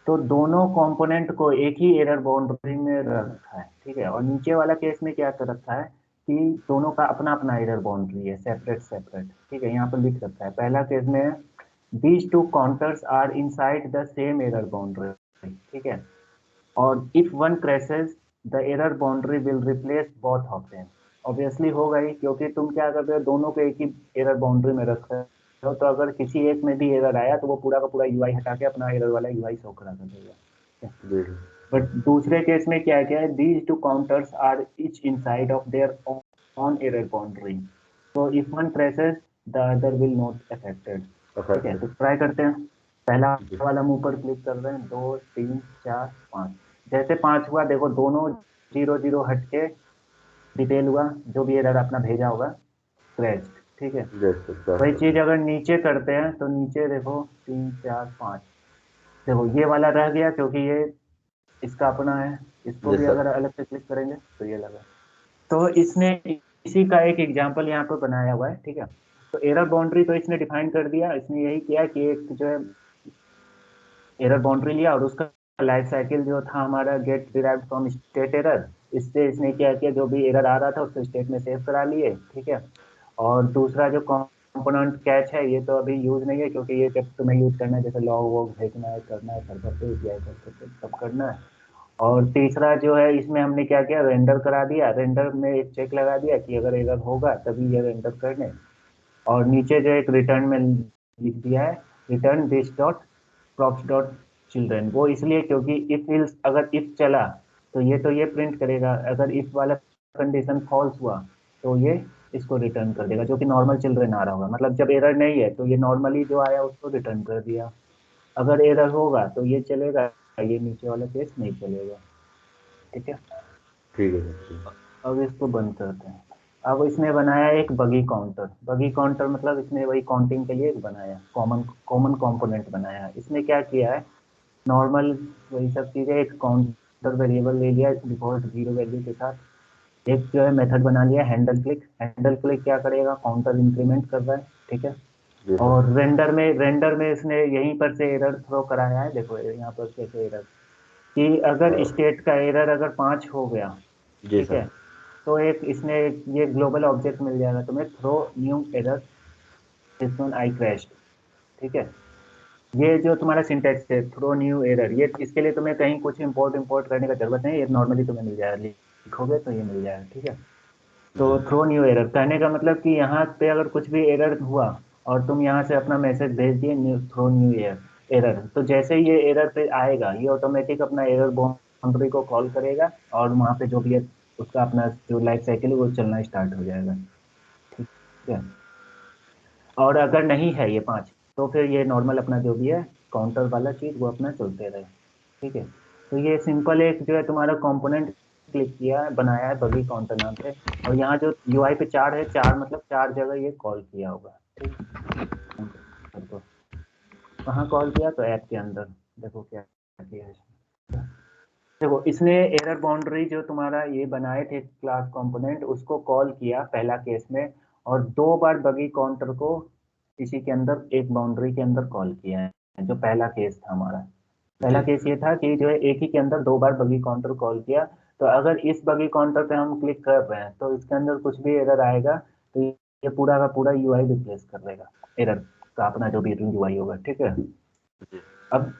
तो दोनों कंपोनेंट को एक ही एरर बाउंड्री में रखा है, ठीक है। और नीचे वाला केस में क्या कर रखा है कि दोनों का अपना अपना एरर बाउंड्री है, सेपरेट सेपरेट, ठीक है। यहाँ पर लिख रखा है पहला केस में, these two counters are inside the same error boundary, ठीक है। और if one crashes the error boundary will replace both of them. Obviously होगा ही, क्योंकि तुम क्या कर रहे हो, दोनों को एक ही एरर बाउंड्री में रख रहे हो, तो अगर किसी एक में भी एरर आया तो वो पूरा का पूरा यूआई हटा के अपना एरर वाला यूआई शो करा कर देगा। जी। बट दूसरे केस में क्या क्या है, these two counters are each inside of their own error boundary, तो if one crashes the other will not affected, ठीक है। अफेक्टेड। तो ट्राई करते हैं। पहला जी। वाला मुंह पर क्लिक कर रहे हैं, 2 3 4 5। जैसे 5 हुआ, देखो दोनों 0 0 हट के डिटेल हुआ, जो भी एरर अपना भेजा होगा क्रैश्ड, ठीक है। जैसे क्या वही करते चीज हैं। अगर नीचे करते हैं तो नीचे देखो 3 4 5, देखो ये वाला रह गया क्योंकि ये इसका अपना है। इसको जी भी सर। अगर अलग से क्लिक करेंगे तो ये लगा। तो इसने इसी का एक एग्जांपल यहाँ पर बनाया हुआ है, ठीक है। तो एरर बाउंड्री तो इसने डिफाइन कर दिया, इसने यही किया कि एक जो है एरर बाउंड्री लिया और उसका लाइफ साइकिल जो था हमारा, get derived from state error, इससे इसने क्या किया, जो भी एरर आ रहा था उसको स्टेट में सेव करा लिए, ठीक है। और दूसरा जो कंपोनेंट कैच है, ये तो अभी यूज नहीं है, क्योंकि ये जब तुम्हें यूज करना है, जैसे लॉग वॉग भेजना है, करना है सर्वर पे, एपीआई करके सब करना है। और तीसरा जो है, इसमें हमने क्या किया, रेंडर करा दिया, रेंडर में एक चेक लगा दिया कि अगर एरर होगा तभी ये रेंडर करने। और नीचे जो एक रिटर्न में लिख दिया है, return this dot props dot children. वो इसलिए क्योंकि इफ इल्स, अगर इफ चला तो ये प्रिंट करेगा, अगर इफ वाला कंडीशन फॉल्स हुआ तो ये इसको रिटर्न कर देगा, जो कि नॉर्मल चिल्ड्रन आ रहा होगा। मतलब जब एरर नहीं है तो ये नॉर्मली जो आया उसको रिटर्न कर दिया, अगर एरर होगा तो ये चलेगा, ये नीचे वाला केस नहीं चलेगा, ठीक है। ठीक है सर। अब इसको बंद करते हैं। अब इसने बनाया एक बगी काउंटर, बगी काउंटर मतलब इसने वही काउंटिंग के लिए एक बनाया, कॉमन कॉमन कंपोनेंट बनाया। इसने क्या किया है, नॉर्मल वही सब चीजें, एक काउंटर वेरिएबल ले लिया डिफॉल्ट 0 वैल्यू के साथ, एक जो है मेथड बना लिया हैंडल क्लिक। हैंडल क्लिक क्या करेगा, काउंटर इंक्रीमेंट कर रहा है, ठीक है। जी सर। और रेंडर में इसने यहीं पर से एरर थ्रो कराया है, देखो यहाँ पर कैसे एरर, कि अगर हाँ, स्टेट का एरर अगर 5 हो गया, जी ठीक सर। है, तो एक इसने ये ग्लोबल ऑब्जेक्ट मिल जाएगा तुम्हें, throw new error this one I crashed, ठीक है। ये जो तुम्हारा सिंटेक्स है, थ्रो न्यू एरर, ये इसके लिए तुम्हें कहीं कुछ इंपोर्ट करने का जरूरत नहीं, ये नॉर्मली तुम्हें मिल जाएगा, लिखोगे तो ये मिल जाएगा, ठीक है। तो जी। थ्रो न्यू एरर कहने का मतलब कि यहाँ पे अगर कुछ भी एरर हुआ और तुम यहाँ से अपना मैसेज भेज दिए, न्यू थ्रो न्यू एरर, तो जैसे ही ये एरर पे आएगा, ये ऑटोमेटिक अपना एरर बाउंड्री को कॉल करेगा, और वहाँ पे जो भी है उसका अपना जो लाइफ साइकिल है वो चलना स्टार्ट हो जाएगा, ठीक है। और अगर नहीं है ये 5, तो फिर ये नॉर्मल अपना जो भी है काउंटर वाला चीज वो अपना चलते रहे, ठीक है। तो ये सिंपल एक जो है तुम्हारा कंपोनेंट क्लिक किया है, बनाया है बगी काउंटर नाम से। और यहाँ जो यूआई पे 4 है, 4 मतलब 4 जगह ये कॉल किया होगा, ठीक है। तो कहाँ कॉल किया, तो ऐप के अंदर, देखो क्या किया है इसने। देखो इसने एरर बाउंड्री जो तुम्हारा ये बनाए थे क्लास कंपोनेंट, उसको कॉल किया पहला केस में, और 2 बार बगी काउंटर को इसी के अंदर एक बाउंड्री के अंदर कॉल किया है, जो पहला केस था हमारा। पहला जी। केस ये था कि जो है एक ही के अंदर 2 बार बगी काउंटर कॉल किया। तो अगर इस बगी काउंटर पे हम क्लिक कर रहे हैं तो इसके अंदर कुछ भी एरर आएगा तो ये पूरा का पूरा यूआई रिप्लेस कर देगा, एरर का अपना जो भी यूआई होगा, ठीक है। जी। अब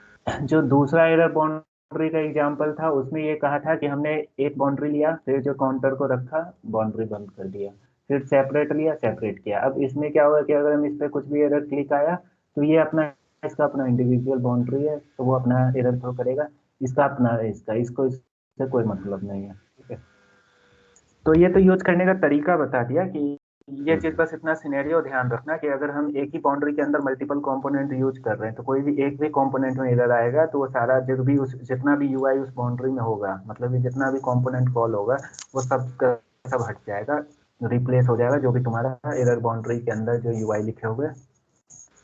जो दूसरा एरर बाउंड्री का एग्जांपल था, उसमें ये कहा था कि हमने एक बाउंड्री लिया, फिर जो काउंटर को रखा, बाउंड्री बंद कर दिया, फिर सेपरेट लिया, सेपरेट किया। अब इसमें क्या हुआ कि अगर हम इस पे कुछ भी एरर क्लिक आया तो ये अपना, इसका अपना इंडिविजुअल बाउंड्री है, तो वो अपना एरर थ्रो करेगा, इसका अपना है, इसका इसको इससे कोई मतलब नहीं है, ठीक है। तो ये तो यूज करने का तरीका बता दिया कि ये चीज, हम्म। बस इतना सिनेरियो ध्यान रखना कि अगर हम एक ही बाउंड्री के अंदर मल्टीपल कंपोनेंट यूज कर रहे हैं तो कोई भी एक भी कंपोनेंट में एरर आएगा तो वो सारा जो भी उस जितना भी यूआई उस बाउंड्री में होगा, मतलब कि जितना भी कंपोनेंट कॉल होगा वो सब का सब हट जाएगा, रिप्लेस हो जाएगा, जो भी तुम्हारा एरर बाउंड्री के अंदर जो यूआई लिखे हुए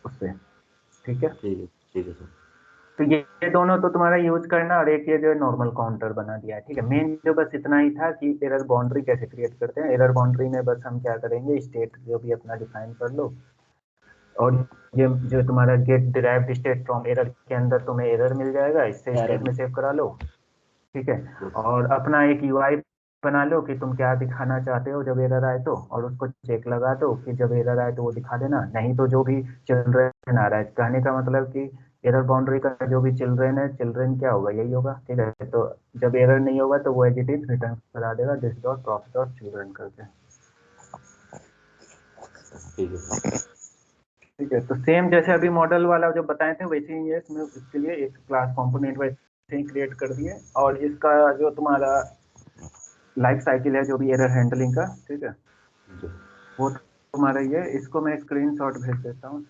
उससे, ठीक है। ठीक है। ठीक है सर। तो ये दोनों तो तुम्हारा यूज करना, और एक ये जो है नॉर्मल काउंटर बना दिया है, ठीक है। मेन जो बस इतना ही था कि एरर बाउंड्री कैसे क्रिएट करते हैं। एरर बाउंड्री में बस हम क्या करेंगे, स्टेट जो भी अपना डिफाइन कर लो, और ये जो तुम्हारा get derived state from error के अंदर तुम्हें एरर मिल जाएगा, इससे स्टेट एरर। में सेव करा लो। ठीक है। और अपना एक यूआई बना लो कि तुम क्या दिखाना चाहते हो जब एरर आए तो, और उसको चेक लगा दो कि जब एरर आए तो वो दिखा देना, नहीं तो जो भी चिल्ड्रेन आ रहा है, कहने का मतलब कि एरर बाउंड्री का जो भी चिल्ड्रेन है, चिल्ड्रेन क्या होगा, यही होगा। ठीक है, तो जब एरर नहीं होगा तो वो एज इट इज रिटर्न करा देगा this dot prop dot children करके। ठीक है सर। ठीक है, तो सेम जैसे अभी मॉडल वाला जो बताए थे वैसे ही ये इसमें इसके लिए एक क्लास कंपोनेंट वैसे ही क्रिएट कर दिए, और इसका जो तुम्हारा लाइफ साइकिल है जो भी एरर हैंडलिंग का, ठीक है, जी। वो तुम्हारा ये, इसको मैं स्क्रीनशॉट भेज देता हूँ।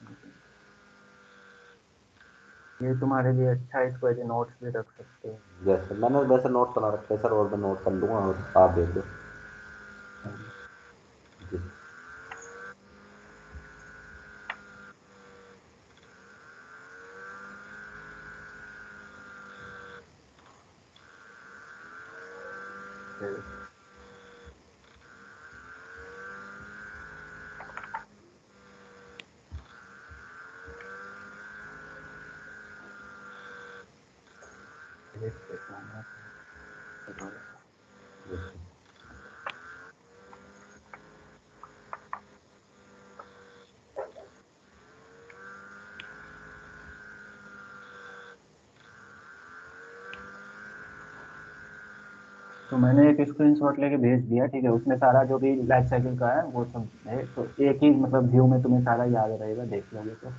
ये तुम्हारे लिए अच्छा है, इसको एज नोट्स भी रख सकते हो। जैसे मैंने वैसे नोट बना रखे हैं सर, और मैं नोट कर लूँगा और आप भेज दो। जी। जी। तो मैंने एक स्क्रीनशॉट लेके भेज दिया। ठीक है, उसमें सारा जो भी लाइफ साइकिल का है वो सब है, तो एक ही मतलब व्यू में तुम्हें सारा याद रहेगा, देख लोगे तो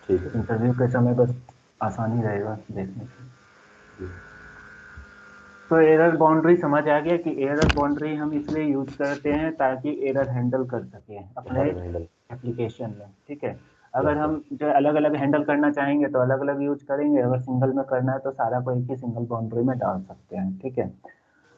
ठीक है सर। इंटरव्यू के समय बस आसानी रहेगा देखने की। जी। तो एरर बाउंड्री समझ आ गया कि एरर बाउंड्री हम इसलिए यूज करते हैं ताकि एरर हैंडल कर सके अपने हर हैंडल। एप्लीकेशन में। ठीक है, अगर यस सर। हम जो अलग अलग हैंडल करना चाहेंगे तो अलग अलग यूज करेंगे, अगर सिंगल में करना है तो सारा को एक ही सिंगल बाउंड्री में डाल सकते हैं। ठीक है,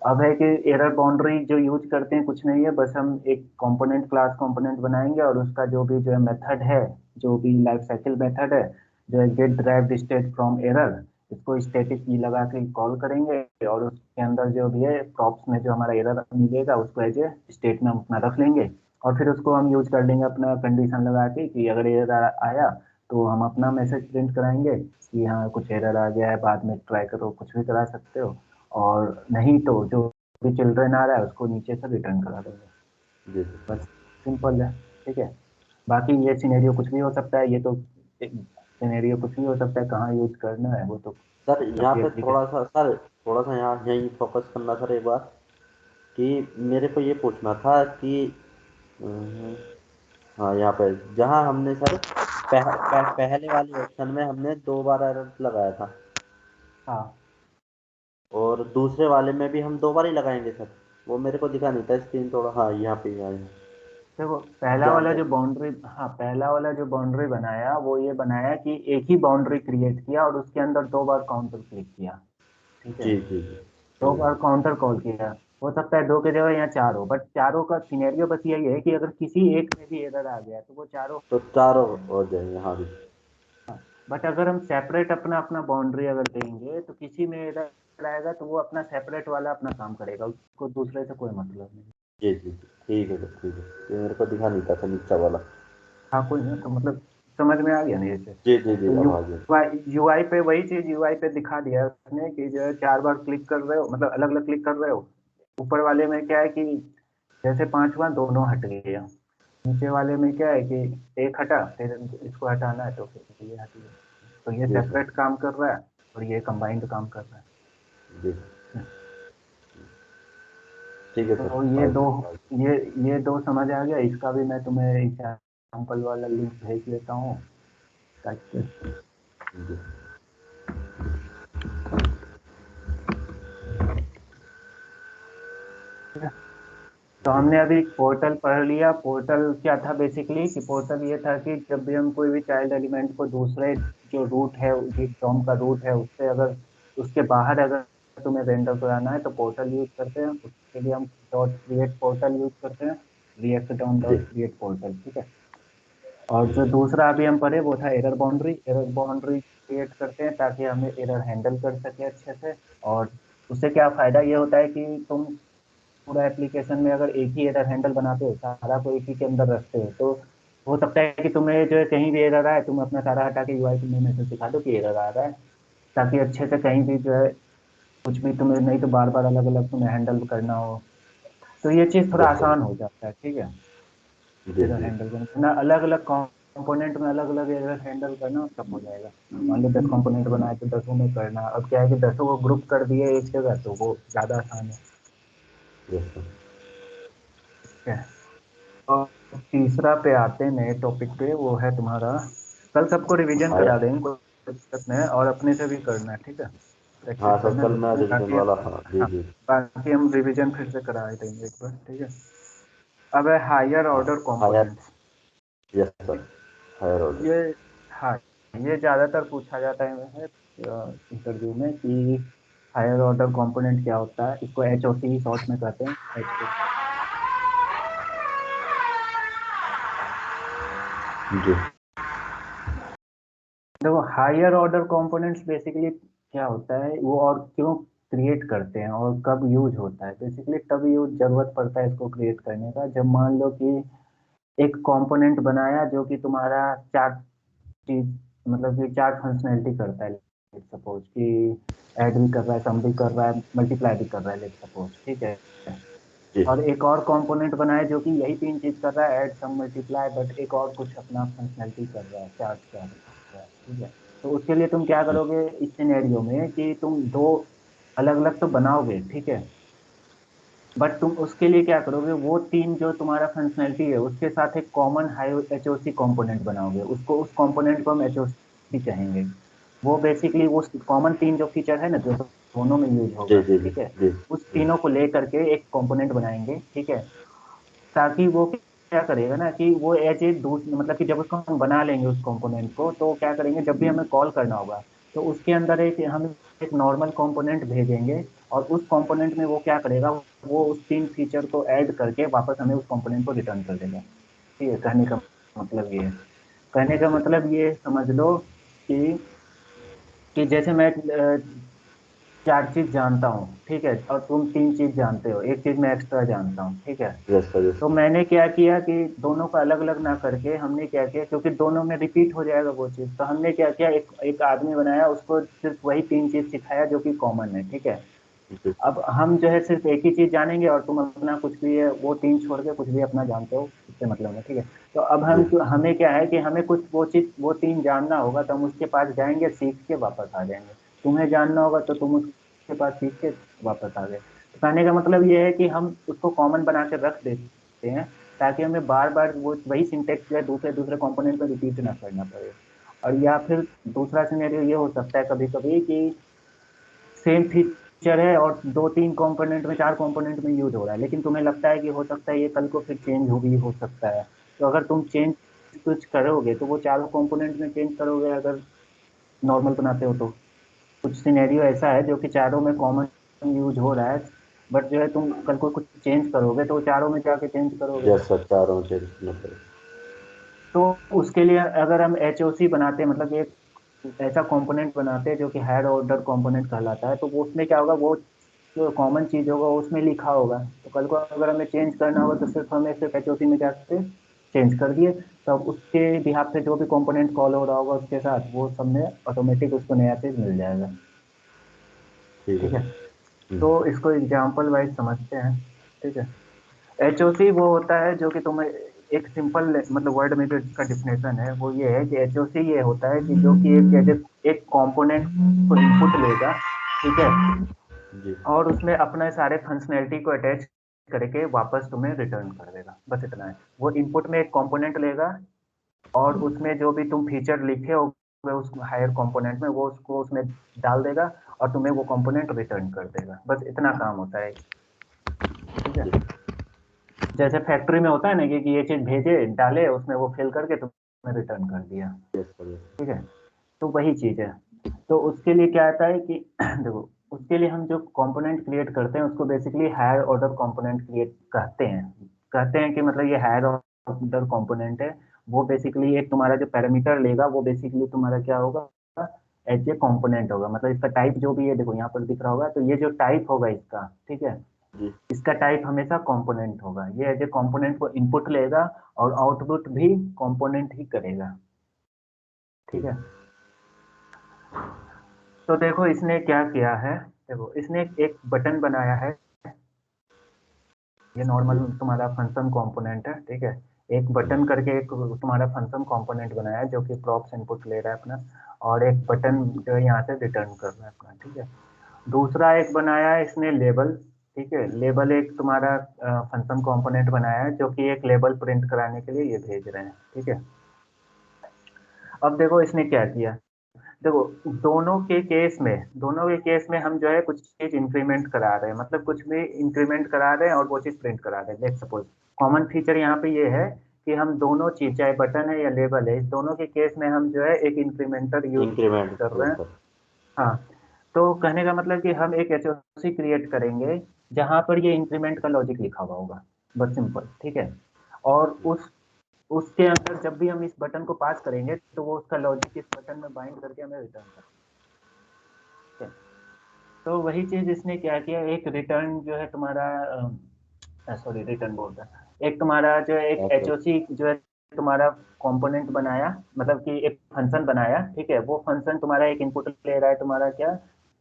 अब है कि एरर बाउंड्री जो यूज करते हैं कुछ नहीं है, बस हम एक कंपोनेंट क्लास कंपोनेंट बनाएंगे और उसका जो भी जो मेथड है, जो भी लाइफ साइकिल मेथड है, जो है get derived state from error, इसको स्टैटिक की लगा के कॉल करेंगे, और उसके अंदर जो भी है प्रॉप्स में जो हमारा एरर मिलेगा उसको एज ए स्टेट में हम अपना रख लेंगे, और फिर उसको हम यूज कर लेंगे अपना कंडीशन लगा के कि अगर एरर आया तो हम अपना मैसेज प्रिंट कराएंगे कि हाँ कुछ एरर आ गया है, बाद में ट्राई करो, कुछ भी करा सकते हो, और नहीं तो जो भी चिल्ड्रन आ रहा है उसको नीचे से रिटर्न करा देंगे। जी सर। बस सिंपल है। ठीक है, बाकी ये सिनेरियो कुछ भी हो सकता है, ये तो सिनेरियो कुछ भी हो सकता है, कहाँ यूज करना है वो तो सर यहाँ सबकी पे थोड़ा एप्लीकेशन। सा सर, थोड़ा सा यहाँ यहीं फोकस करना सर एक बार, कि मेरे को ये पूछना था कि अम, हाँ यहाँ पे जहाँ हमने सर पहले वाले ऑप्शन में हमने 2 बार एरर लगाया था, हाँ, और दूसरे वाले में भी हम 2 बार ही लगाएंगे सर। वो मेरे को दिखा नहीं था स्क्रीन, थोड़ा हाँ यहाँ पे ही आया। देखो पहला जहाँ वाला पे। जो बाउंड्री, हाँ पहला वाला जो बाउंड्री बनाया वो ये बनाया कि एक ही बाउंड्री क्रिएट किया और उसके अंदर 2 बार काउंटर क्लिक किया। ठीक है, जी जी जी। दो ठीक है बार सर। काउंटर कॉल किया, हो सकता है दो की जगह यहाँ चार हो, बट चारों का सिनेरियो बस यही है कि अगर किसी एक में भी एरर आ गया तो वो चारों तो चारों हो जाएंगे, हाँ भी। बट अगर हम सेपरेट अपना अपना बाउंड्री अगर देंगे तो किसी में एरर आएगा तो वो अपना सेपरेट वाला अपना काम करेगा, उसको दूसरे से कोई मतलब नहीं। जी जी जी। ठीक है सर, ठीक है। ये मेरे को दिखा नहीं था सर नीचा वाला। हाँ कोई नहीं, तो मतलब समझ में आ गया ना जैसे। जी जी जी, तो अब आ गया। यूआई पे वही चीज यूआई पे दिखा दिया उसने कि जो है 4 बार क्लिक कर रहे हो, मतलब अलग अलग क्लिक कर रहे हो। ऊपर वाले में क्या है कि जैसे पांचवा दोनों हट गया, नीचे वाले में क्या है कि एक हटा, फिर इसको हटाना है तो फिर ये हट गया, तो ये जी सर। सेपरेट काम कर रहा है और ये कंबाइंड काम कर रहा जी। है। ठीक है सर, तो आ ये दो, गया। ये दो समझ आ गया, इसका भी मैं तुम्हें एग्जाम्पल वाला लिंक भेज देता हूँ ताकि। जी। तो जी। हमने अभी पोर्टल पढ़ लिया। पोर्टल क्या था बेसिकली, कि पोर्टल ये था कि जब भी हम कोई भी चाइल्ड एलिमेंट को दूसरे जो रूट है, जो डॉम का रूट है उससे अगर उसके बाहर अगर तुम्हें रेंडर कराना है तो पोर्टल यूज करते हैं, उसके लिए हम डॉट क्रिएट पोर्टल यूज करते हैं, रिएक्ट डाउन जी। Dot create portal. ठीक है, और जो दूसरा अभी हम पढ़े वो था error boundary. Error boundary create करते हैं ताकि हमें एरर हैंडल कर सके अच्छे से, और उससे क्या फायदा ये होता है कि तुम पूरा एप्लीकेशन में अगर एक ही एरर हैंडल बनाते हो, सारा को एक ही के अंदर रखते हो, तो हो सकता है कि तुम्हें जो है कहीं भी एरर आए, तुम अपना सारा हटा के यूआई में मैसेज दिखा दो कि एरर आ रहा है, ताकि अच्छे से कहीं भी जो है कुछ भी तुम्हें, नहीं तो बार बार अलग अलग तुम्हें हैंडल करना हो, तो ये चीज़ थोड़ा यस सर। आसान हो जाता है। ठीक है, जी एरर जी। हैंडल करना ना, अलग अलग कंपोनेंट में अलग अलग एरर हैंडल करना, सब हो जाएगा। मान लो 10 कंपोनेंट बनाए तो 10 में करना, अब क्या है कि 10 को ग्रुप कर दिए एक जगह, तो वो ज़्यादा आसान है। Yes sir. ठीक है, और तीसरा पे आते हैं नए टॉपिक पे, वो है तुम्हारा, कल सबको रिवीजन हाँ करा देंगे, कोई दिक्कत नहीं है, और अपने से भी करना है। ठीक है, हाँ प्रैक्टिस सर, करना कल मैं है रिवीजन ताकि वाला, हाँ जी हाँ, जी। बाकी हम रिवीजन फिर से करा देंगे एक बार। ठीक है, अब है हायर हाँ order higher. Components. Yes sir. Higher order. ये, हाँ, ये ज़्यादातर पूछा जाता है इंटरव्यू में कि हायर ऑर्डर कंपोनेंट क्या होता है, इसको एच ओ सी शॉर्ट में कहते हैं, एच ओ। जी देखो, हायर ऑर्डर कंपोनेंट्स बेसिकली क्या होता है वो, और क्यों क्रिएट करते हैं और कब यूज होता है, बेसिकली तब यूज जरूरत पड़ता है इसको क्रिएट करने का, जब मान लो कि एक कंपोनेंट बनाया जो कि तुम्हारा चार चीज, मतलब कि चार फंक्शनैलिटी करता है, लेट सपोज कि ऐड भी कर रहा है, सम भी कर रहा है, मल्टीप्लाई भी कर रहा है, लेट सपोज। ठीक है, जी। और एक और कंपोनेंट बनाए जो कि यही तीन चीज कर रहा है, ऐड सम मल्टीप्लाई, बट एक और कुछ अपना फंक्शनैलिटी कर रहा है, चार्ज कर रहा है। ठीक है, तो उसके लिए तुम क्या करोगे इस सिनेरियो में कि तुम दो अलग अलग तो बनाओगे, ठीक है, बट तुम उसके लिए क्या करोगे, वो तीन जो तुम्हारा फंक्शनैलिटी है उसके साथ एक common high H O C component बनाओगे, उसको, उस कॉम्पोनेंट को हम एच ओ सी कहेंगे। वो बेसिकली वो कॉमन तीन जो फीचर है ना, जो दोनों में यूज जी होगा, जी जी ठीक है, जी उस जी। तीनों को लेकर के एक कॉम्पोनेंट बनाएंगे। ठीक है, ताकि वो क्या करेगा ना कि वो एज ए दूसरे, मतलब कि जब उसको हम बना लेंगे उस कंपोनेंट को, तो क्या करेंगे जब भी हमें कॉल करना होगा, तो उसके अंदर एक हम एक नॉर्मल कंपोनेंट भेजेंगे, और उस कंपोनेंट में वो क्या करेगा, वो उस तीन फीचर को ऐड करके वापस हमें उस कंपोनेंट को रिटर्न कर देगा। ठीक है, कहने का मतलब ये है, कहने का मतलब ये समझ लो कि जैसे मैं चार चीज जानता हूँ, ठीक है, और तुम तीन चीज जानते हो, एक चीज मैं एक्स्ट्रा जानता हूँ, ठीक है, यस सर। यस तो सर। मैंने क्या किया कि दोनों को अलग अलग ना करके हमने क्या किया, क्योंकि दोनों में रिपीट हो जाएगा वो चीज़, तो हमने क्या किया, एक एक आदमी बनाया, उसको सिर्फ वही तीन चीज़ सिखाया जो कि कॉमन है। ठीक है, जी अब हम जो है सिर्फ एक ही चीज़ जानेंगे, और तुम अपना कुछ भी है वो तीन छोड़ के कुछ भी अपना जानते हो, उससे मतलब है। ठीक है, तो अब जी। हमें क्या है कि हमें कुछ वो चीज़ वो तीन जानना होगा, तो हम उसके पास जाएंगे, सीख के वापस आ जाएंगे। तुम्हें जानना होगा तो तुम उसके पास सीख के वापस आ गए। तो कहने का मतलब ये है कि हम उसको कॉमन बना के रख देते हैं, ताकि हमें बार बार वो वही सिंटेक्स जो है दूसरे दूसरे कंपोनेंट में रिपीट ना करना पड़े। और या फिर दूसरा सिनेरियो ये हो सकता है कभी कभी कि सेम फीचर है और दो तीन कंपोनेंट में, चार कंपोनेंट में यूज हो रहा है, लेकिन तुम्हें लगता है कि हो सकता है ये कल को फिर चेंज हो भी हो सकता है, तो अगर तुम चेंज कुछ करोगे तो वो चारों कंपोनेंट में चेंज करोगे, अगर नॉर्मल बनाते हो तो। कुछ सिनेरियो ऐसा है जो कि चारों में कॉमन यूज हो रहा है, बट जो है तुम कल को कुछ चेंज करोगे तो वो चारों में जाके चेंज करोगे। यस सर, चारों चेंज मतलब। तो उसके लिए अगर हम एच ओ सी बनाते हैं, मतलब एक ऐसा कंपोनेंट बनाते हैं जो कि हायर ऑर्डर कंपोनेंट कहलाता है, तो वो उसमें क्या होगा, वो जो कॉमन चीज होगा उसमें लिखा होगा, तो कल को अगर हमें चेंज करना होगा तो सिर्फ हमें सिर्फ एच ओ सी में जाके चेंज कर दिए, तब उसके बिहाफ पे जो भी कंपोनेंट कॉल हो रहा होगा उसके साथ वो सब में ऑटोमेटिक उसको नया चीज मिल जाएगा। ठीक है ठीक है, सर। तो इसको एग्जाम्पल वाइज समझते हैं। ठीक है, एच ओ सी वो होता है जो कि तुम्हें एक सिंपल मतलब वर्ड में जो इसका डिफिनेशन है वो ये है कि एच ओ सी ये होता है कि जो कि एक कंपोनेंट को इनपुट लेगा, ठीक है, जी। और उसमें अपने सारे फंक्शनैलिटी को अटैच करके वापस तुम्हें रिटर्न कर देगा, बस इतना है। वो इनपुट में एक कंपोनेंट लेगा, और उसमें जो भी तुम फीचर लिखे हो उस हायर कंपोनेंट में, वो उसको उसमें डाल देगा, और तुम्हें वो कंपोनेंट रिटर्न कर देगा, बस इतना काम होता है। ठीक है, जी। जैसे फैक्ट्री में होता है ना कि ये चीज भेजे डाले उसमें, वो फिल करके तुम्हें रिटर्न कर दिया। Yes sir. यस। ठीक है, तो वही चीज है। तो उसके लिए क्या आता है कि देखो, उसके लिए हम जो कंपोनेंट क्रिएट करते हैं उसको basically higher order component create कहते हैं। कहते हैं कि मतलब ये हायर ऑर्डर कंपोनेंट है, वो बेसिकली एक तुम्हारा जो पैरामीटर लेगा वो बेसिकली तुम्हारा क्या होगा, एज ए कंपोनेंट होगा, मतलब इसका टाइप जो भी है, देखो यहाँ पर दिख रहा होगा, तो ये जो टाइप होगा इसका, ठीक है, जी। इसका टाइप हमेशा कंपोनेंट होगा, ये एज ए कंपोनेंट को इनपुट लेगा और आउटपुट भी कंपोनेंट ही करेगा। ठीक है, तो देखो इसने क्या किया है, देखो इसने एक बटन बनाया है, ये नॉर्मल जी। तुम्हारा फंक्शन कंपोनेंट है। ठीक है, एक जी। बटन करके एक तुम्हारा फंक्शन कंपोनेंट बनाया है जो कि प्रॉप्स इनपुट ले रहा है अपना, और एक बटन जो है यहाँ से रिटर्न कर रहा है अपना। ठीक है, दूसरा एक बनाया है इसने लेबल। ठीक है, लेबल एक तुम्हारा फंक्शन कंपोनेंट बनाया है जो कि एक लेबल प्रिंट कराने के लिए ये भेज रहे हैं। ठीक है, अब देखो इसने क्या किया, देखो दोनों के केस में हम जो है कुछ चीज इंक्रीमेंट करा रहे हैं, मतलब कुछ भी इंक्रीमेंट करा रहे हैं और वो चीज प्रिंट करा रहे हैं। लेट्स सपोज कॉमन फीचर यहाँ पे ये है कि हम दोनों चीज, चाहे बटन है या लेबल है, इस दोनों के केस में हम जो है एक इंक्रीमेंटर यूज इंक्रीमेंट कर रहे यूज हैं। कर। हाँ, तो कहने का मतलब कि हम एक एसओसी क्रिएट करेंगे जहां पर ये इंक्रीमेंट का लॉजिक लिखा हुआ होगा, बस सिंपल। ठीक है, और उसके अंदर जब भी हम इस बटन को पास करेंगे तो वो उसका लॉजिक इस बटन में बाइंड करके हमें रिटर्न करेगा। तो वही चीज इसने क्या किया, एक रिटर्न जो है तुम्हारा, सॉरी रिटर्न बोल रहा, एक तुम्हारा जो है एक ऐसे। एचओसी जो है तुम्हारा कंपोनेंट बनाया, मतलब कि एक फंक्शन बनाया। ठीक है, वो फंक्शन तुम्हारा एक इनपुट ले रहा है, तुम्हारा क्या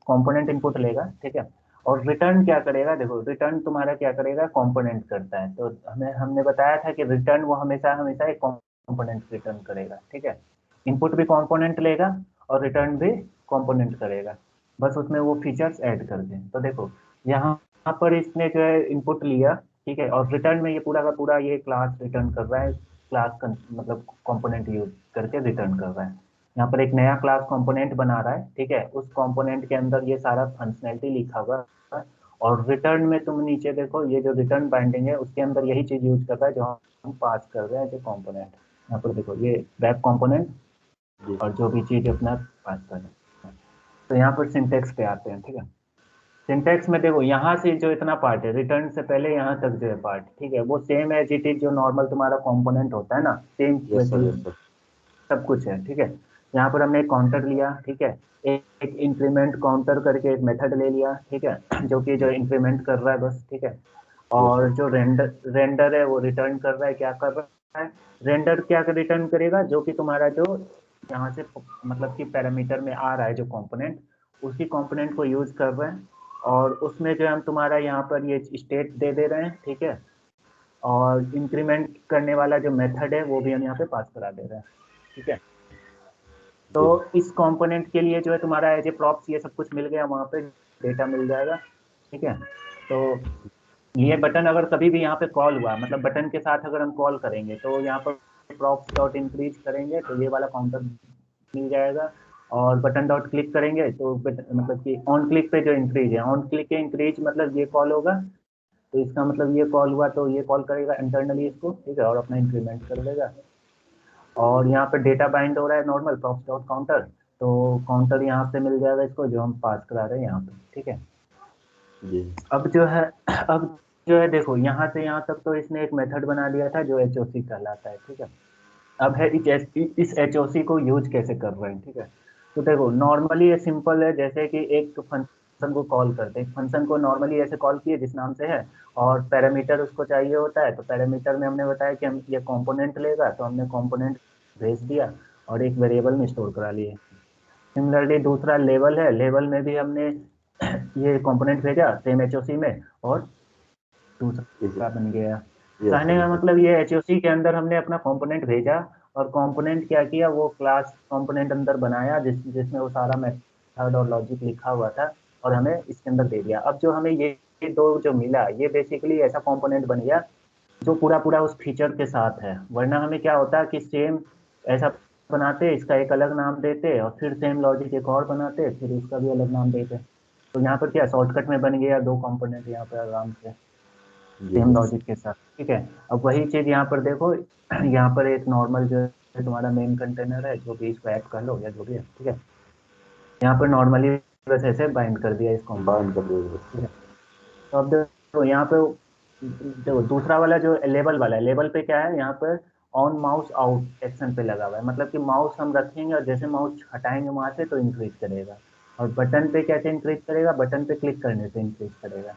कंपोनेंट इनपुट लेगा। ठीक है, और रिटर्न क्या करेगा, देखो रिटर्न तुम्हारा क्या करेगा, कंपोनेंट करता है। तो हमें हमने बताया था कि रिटर्न वो हमेशा हमेशा एक कंपोनेंट रिटर्न करेगा। ठीक है, इनपुट भी कंपोनेंट लेगा और रिटर्न भी कंपोनेंट करेगा, बस उसमें वो फीचर्स ऐड कर दें। तो देखो यहाँ पर इसने जो है इनपुट लिया। ठीक है, और रिटर्न में ये पूरा का पूरा ये क्लास रिटर्न कर रहा है, क्लास मतलब कंपोनेंट यूज करके रिटर्न कर रहा है। यहाँ पर एक नया क्लास कंपोनेंट बना रहा है। ठीक है, उस कंपोनेंट के अंदर ये सारा फंक्शनैलिटी लिखा हुआ है, और रिटर्न में तुम नीचे देखो ये जो रिटर्न बाइंडिंग है उसके अंदर यही चीज यूज कर रहा है जो हम पास कर रहे हैं जो कंपोनेंट। यहाँ पर देखो ये बैक कंपोनेंट जी। और जो भी चीज अपना पास कर रहे हैं। तो यहाँ पर सिंटेक्स पे आते हैं। ठीक है, सिंटेक्स में देखो यहाँ से जो इतना पार्ट है रिटर्न से पहले यहाँ तक जो है पार्ट, ठीक है, वो सेम एज इट इज जो नॉर्मल तुम्हारा कंपोनेंट होता है ना, same yes sir, yes sir. सब कुछ है। ठीक है, यहाँ पर हमने एक काउंटर लिया। ठीक है, एक इंक्रीमेंट काउंटर करके एक मेथड ले लिया। ठीक है, जो कि जो इंक्रीमेंट कर रहा है बस। ठीक है, यस और सर। जो रेंडर रेंडर है वो रिटर्न कर रहा है, क्या कर रहा है, रेंडर क्या रिटर्न करेगा, जो कि तुम्हारा जो यहाँ से मतलब कि पैरामीटर में आ रहा है जो कंपोनेंट, उसी कंपोनेंट को यूज कर रहे हैं, और उसमें जो हम तुम्हारा यहाँ पर ये स्टेट दे रहे हैं। ठीक है, और इंक्रीमेंट करने वाला जो मेथड है वो भी हम यहाँ पे पास करा दे रहे हैं। ठीक है, तो जी। इस कंपोनेंट के लिए जो है तुम्हारा एज ए प्रॉप्स ये सब कुछ मिल गया, वहाँ पे डेटा मिल जाएगा। ठीक है, तो ये बटन अगर कभी भी यहाँ पे कॉल हुआ, मतलब बटन के साथ अगर हम कॉल करेंगे तो यहाँ पर प्रॉप्स डॉट इंक्रीज करेंगे तो ये वाला काउंटर मिल जाएगा, और बटन डॉट क्लिक करेंगे तो मतलब कि ऑन क्लिक पे जो इंक्रीज है, ऑन क्लिक के इंक्रीज मतलब ये कॉल होगा, तो इसका मतलब ये कॉल हुआ तो ये कॉल करेगा इंटरनली इसको। ठीक है, और अपना इंक्रीमेंट कर देगा, और यहाँ पे डेटा बाइंड हो रहा है नॉर्मल प्रॉप्स डॉट काउंटर, तो काउंटर यहाँ से मिल जाएगा इसको जो हम पास करा रहे हैं यहाँ पे। ठीक है, जी। अब जो है अब जो है देखो यहाँ से यहाँ तक तो इसने एक मेथड बना दिया था जो एचओसी कहलाता है। ठीक है, अब है इस एचओसी को यूज कैसे कर रहे हैं। ठीक है, तो देखो नॉर्मली ये सिंपल है, जैसे कि एक फंक्शन को कॉल करते हैं, फंक्शन को नॉर्मली ऐसे कॉल किए जिस नाम से है, और पैरामीटर उसको चाहिए होता है, तो पैरामीटर में हमने बताया कि हम ये कंपोनेंट लेगा, तो हमने कंपोनेंट भेज दिया और एक वेरिएबल में स्टोर करा लिए। सिमिलरली दूसरा लेवल है, लेवल में भी हमने ये कंपोनेंट भेजा सेम एचओसी में, और जी सर। दूसरा बन गया। यस कहने सर, का यस सर। मतलब ये एचओसी के अंदर हमने अपना कंपोनेंट भेजा, और कंपोनेंट क्या किया, वो क्लास कंपोनेंट अंदर बनाया जिसमें वो सारा मेथड और लॉजिक लिखा हुआ था, और हमें इसके अंदर दे दिया। अब जो हमें ये दो जो मिला, ये बेसिकली ऐसा कंपोनेंट बन गया जो पूरा पूरा उस फीचर के साथ है। वरना हमें क्या होता है कि सेम ऐसा बनाते, इसका एक अलग नाम देते, और फिर सेम लॉजिक एक और बनाते, फिर उसका भी अलग नाम देते। तो यहाँ पर क्या शॉर्टकट में बन गया दो कंपोनेंट यहाँ पर आराम से, जी सेम सर। लॉजिक के साथ। ठीक है, अब वही चीज यहाँ पर देखो, यहाँ पर एक नॉर्मल जो है तुम्हारा मेन कंटेनर है, जो भी इसको ऐप कर लो या जो भी है। ठीक है, यहाँ पर नॉर्मली बस ऐसे बाइंड कर दिया इस बाउंड कंपोनेंट कर को। दिया यस ठीक सर। है, तो अब देखो यहाँ पे देखो दूसरा वाला जो लेबल वाला है, लेबल पे क्या है, यहाँ पर ऑन माउस आउट एक्शन पे लगा हुआ है, मतलब कि माउस हम रखेंगे और जैसे माउस हटाएंगे वहां से तो इंक्रीज करेगा, और बटन पे कैसे इंक्रीज करेगा, बटन पे क्लिक करने से इंक्रीज करेगा।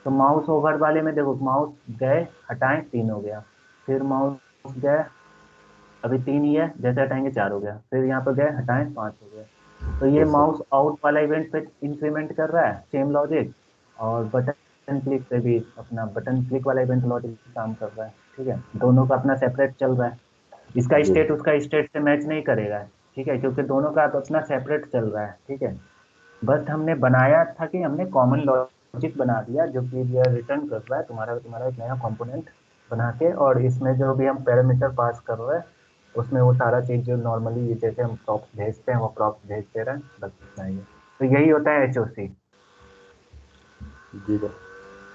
तो माउस ओवर वाले में देखो, माउस गए हटाएं 3 हो गया, फिर माउस गए अभी 3 ही है, जैसे हटाएंगे 4 हो गया, फिर यहाँ पर गए हटाएं 5 हो गया। तो ये यस सर। माउस आउट वाला इवेंट पे इंक्रीमेंट कर रहा है सेम लॉजिक, और बटन क्लिक पे भी अपना बटन क्लिक वाला इवेंट लॉजिक काम कर रहा है। ठीक है, दोनों का अपना सेपरेट चल रहा है। इसका जी स्टेट उसका स्टेट से मैच नहीं करेगा। ठीक है, क्योंकि दोनों का तो अपना सेपरेट चल रहा है। ठीक है, बस हमने बनाया था कि हमने कॉमन लॉजिक बना दिया जो कि ये रिटर्न कर रहा है तुम्हारा एक नया कंपोनेंट बना के, और इसमें जो भी हम पैरामीटर पास कर रहे हैं उसमें वो सारा चीज जो नॉर्मली जैसे हम प्रॉप्स भेजते हैं वो प्रॉप्स भेज दे रहे हैं, बस इतना ही है। तो यही होता है एचओसी। जी सर।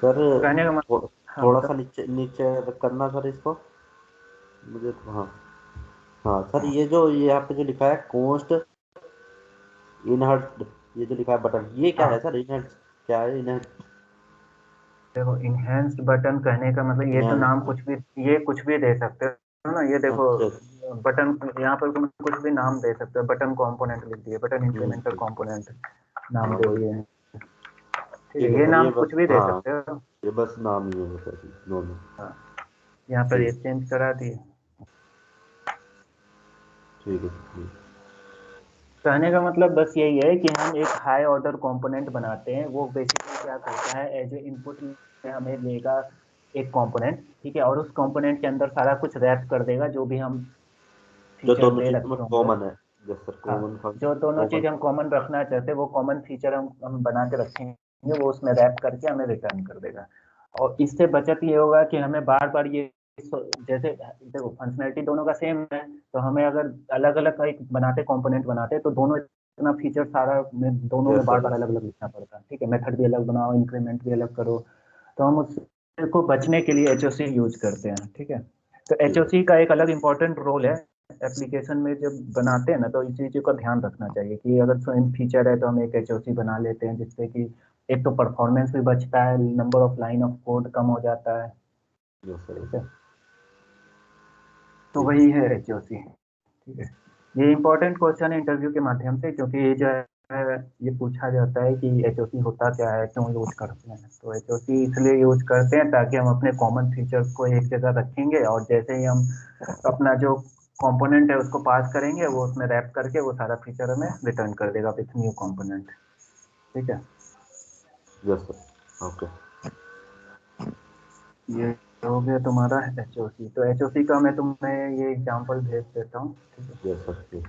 सर कहने का मतलब, हाँ थोड़ा सा बताओ। नीचे नीचे करना सर इसको, मुझे तो हाँ। हाँ सर, ये जो ये यहाँ पे जो लिखा है कॉस्ट इनहर्ट, ये जो लिखा है बटन, ये क्या है हाँ सर? इनहर्ट क्या है? इनहर्ट देखो, इनहेंस्ड बटन कहने का मतलब ये तो नाम इनहर्ट कुछ भी, ये कुछ भी दे सकते हो ना, ये देखो अच्छा। बटन, यहाँ पर तुम कुछ भी नाम दे सकते हो, बटन कंपोनेंट लिख दिए, बटन इंक्रीमेंटर हम्म, कंपोनेंट नाम हाँ दे वही। दिए। ठीक ठीक है, है ये सर, ये नाम बस कुछ भी दे हाँ, सकते हो। ये बस नाम ही है सर, नॉर्मल। हाँ, यहाँ पर ठीक ये चेंज करा दिए। ठीक है ठीक। कहने का मतलब बस यही है कि हम एक हाई ऑर्डर कंपोनेंट बनाते हैं, वो बेसिकली क्या करता है, एज ए इनपुट में हमें लेगा एक कंपोनेंट, ठीक है, और उस कंपोनेंट के अंदर सारा कुछ रैप कर देगा जो भी हम जो फीचर दोनों दे चीज में रखे होंगे। कॉमन है, जैसे सर हाँ, कॉमन जो दोनों कॉमन। चीज हम कॉमन रखना चाहते हैं वो कॉमन फीचर हम बना के रखेंगे, वो उसमें रैप करके हमें रिटर्न कर देगा। और इससे बचत ये होगा कि हमें बार बार ये जैसे देखो फंक्शनैलिटी दोनों का सेम है, तो हमें अगर अलग अलग एक बनाते कंपोनेंट बनाते तो दोनों इतना फीचर सारा में दोनों में यस बार सर बार यस। अलग अलग लिखना पड़ता है। ठीक है, मेथड भी अलग बनाओ, इंक्रीमेंट भी अलग करो। तो हम उसको बचने के लिए एचओसी यूज करते हैं। ठीक है, तो ठीक है। एचओसी का एक अलग इंपॉर्टेंट रोल है एप्लीकेशन में। जब बनाते हैं ना तो इस चीज़ का ध्यान रखना चाहिए कि अगर स्वयं फीचर है तो हम एक एचओसी बना लेते हैं, जिससे कि एक तो परफॉर्मेंस भी बचता है, number of line of code कम हो जाता है। यस सर ठीक यस। है, तो ठीक वही है एचओसी। ठीक है, ये इंपॉर्टेंट क्वेश्चन है इंटरव्यू के माध्यम से, क्योंकि ये जो है ये पूछा जाता है कि एचओसी होता क्या है, क्यों यूज करते हैं। तो एचओसी इसलिए यूज करते हैं ताकि हम अपने कॉमन फीचर्स को एक जगह रखेंगे, और जैसे ही हम अपना जो कंपोनेंट है उसको पास करेंगे वो उसमें रैप करके वो सारा फीचर हमें रिटर्न कर देगा विथ न्यू कंपोनेंट। ठीक है, यस सर। ओके। ये हो गया तुम्हारा एचओसी। तो एचओसी का मैं तुम्हें ये एग्जांपल भेज देता हूँ। ठीक है, यस सर यस।